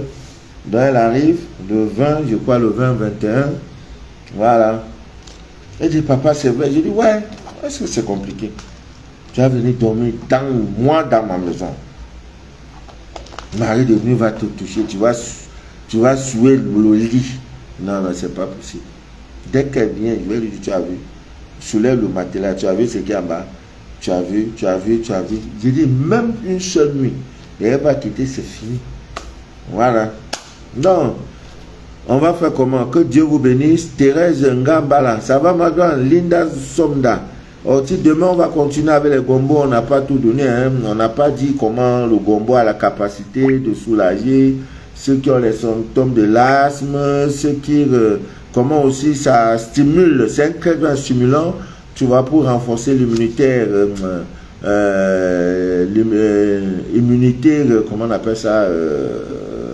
donc elle arrive le 20, je crois le 20-21. Voilà. Elle dit, papa, c'est vrai. Je dis, ouais, est-ce que c'est compliqué? Tu vas venir dormir dans ma maison. Marie de nuit va te toucher, tu vas souiller le lit. Non, c'est pas possible. Dès qu'elle vient, je vais lui dire, tu as vu, soulève le matelas, tu as vu ce qu'il y a en bas, tu as vu. Je dis, même une seule nuit, et elle va quitter, c'est fini. Voilà. Donc, on va faire comment? Que Dieu vous bénisse. Thérèse Ngambala, ça va ma grande? Linda Somda. Demain, on va continuer avec les gombos. On n'a pas tout donné. Hein. On n'a pas dit comment le gombo a la capacité de soulager ceux qui ont les symptômes de l'asthme, comment aussi ça stimule. C'est un très grand stimulant, tu vois, pour renforcer l'immunité. Comment on appelle ça?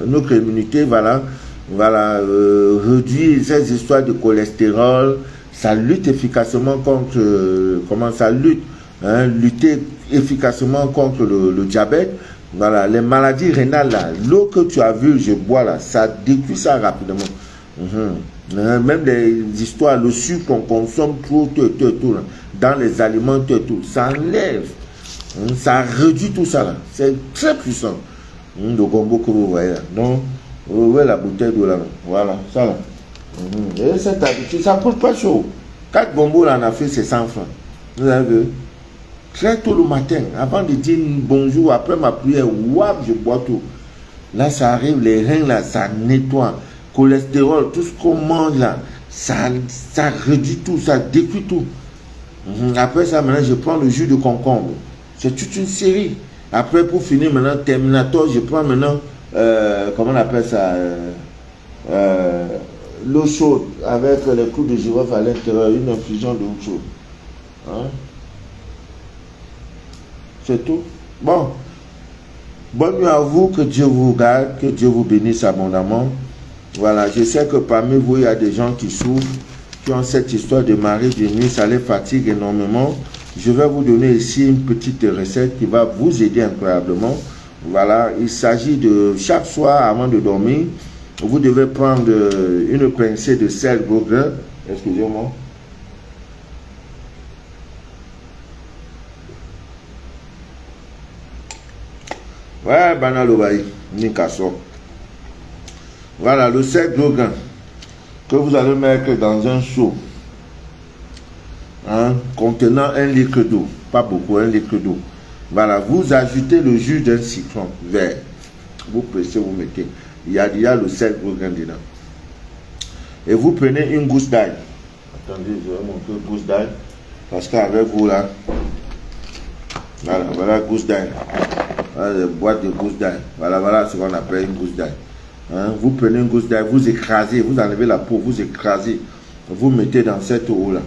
Notre immunité, voilà. Réduire ces histoires de cholestérol. Ça lutte efficacement contre, lutter efficacement contre le diabète. Voilà, les maladies rénales là, l'eau que tu as vu, je bois là, ça détruit ça rapidement. Même les histoires, le sucre qu'on consomme tout là, dans les aliments, tout, ça enlève, ça réduit tout ça là. C'est très puissant. Le gombo que vous voyez là. Donc, vous voyez la bouteille d'eau là. Voilà, ça là. Et cette habitude, ça ne coûte pas chaud. 4 bonbons en Afrique, c'est 100 francs. Vous avez vu? Très tôt le matin, avant de dire bonjour, après ma prière, je bois tout. Là, ça arrive, les reins là, ça nettoie. Cholestérol, tout ce qu'on mange là, ça réduit tout, ça détruit tout. Après ça, maintenant, je prends le jus de concombre. C'est toute une série. Après, pour finir, maintenant, Terminator, je prends maintenant, comment on appelle ça? L'eau chaude avec les clous de girofle à l'intérieur, une infusion d'eau chaude. Hein? C'est tout. Bon. Bonne nuit à vous, que Dieu vous garde, que Dieu vous bénisse abondamment. Voilà, je sais que parmi vous, il y a des gens qui souffrent, qui ont cette histoire de mari de nuit, ça les fatigue énormément. Je vais vous donner ici une petite recette qui va vous aider incroyablement. Voilà, il s'agit de chaque soir avant de dormir, vous devez prendre une pincée de sel gros grain. Excusez-moi. Ouais, banal obaï, Nikasso. Voilà, le sel gros grain que vous allez mettre dans un seau contenant 1 litre d'eau. Pas beaucoup, 1 litre d'eau. Voilà, vous ajoutez le jus d'un citron vert. Vous pressez, vous mettez. Il y a le sel gros grain dedans. Et vous prenez une gousse d'ail. Attendez, je vais montrer une gousse d'ail. Parce qu'avec vous là, voilà gousse d'ail. Voilà, boîte de gousse d'ail. Voilà ce qu'on appelle une gousse d'ail. Vous prenez une gousse d'ail, vous écrasez, vous enlevez la peau, vous écrasez. Vous mettez dans cette eau là.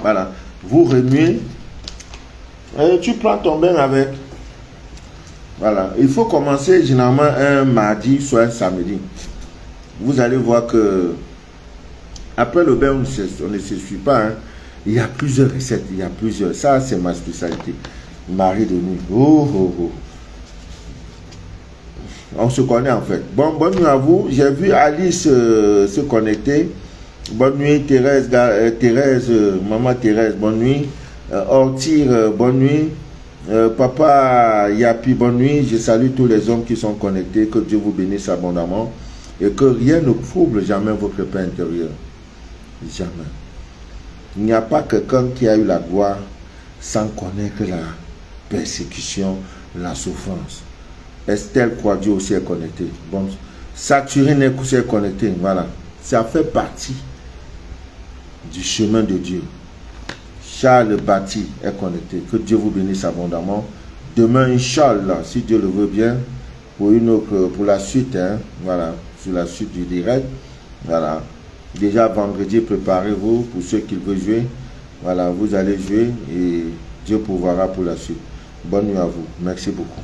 Voilà. Vous remuez. Et tu prends ton bain avec. Voilà. Il faut commencer généralement un mardi, soit un samedi. Vous allez voir que après le bain, on ne s'essuie pas. Il y a plusieurs recettes. Il y a plusieurs. Ça, c'est ma spécialité. Marie de nuit. On se connaît en fait. Bon, bonne nuit à vous. J'ai vu Alice se connecter. Bonne nuit Thérèse, maman Thérèse, bonne nuit. Ortir, bonne nuit. Papa Yapi, bonne nuit. Je salue tous les hommes qui sont connectés. Que Dieu vous bénisse abondamment. Et que rien ne trouble jamais votre paix intérieure. Jamais. Il n'y a pas quelqu'un qui a eu la gloire sans connaître la persécution, la souffrance. Estelle Croix-Dieu aussi est connectée. Bon, Saturine est aussi connectée. Voilà. Ça fait partie du chemin de Dieu. Charles Bati est connecté. Que Dieu vous bénisse abondamment. Demain, Inch'Allah, si Dieu le veut bien, pour la suite, voilà, sur la suite du direct. Voilà. Déjà vendredi, préparez-vous pour ceux qui veulent jouer. Voilà, vous allez jouer et Dieu pourvoira pour la suite. Bonne nuit à vous. Merci beaucoup.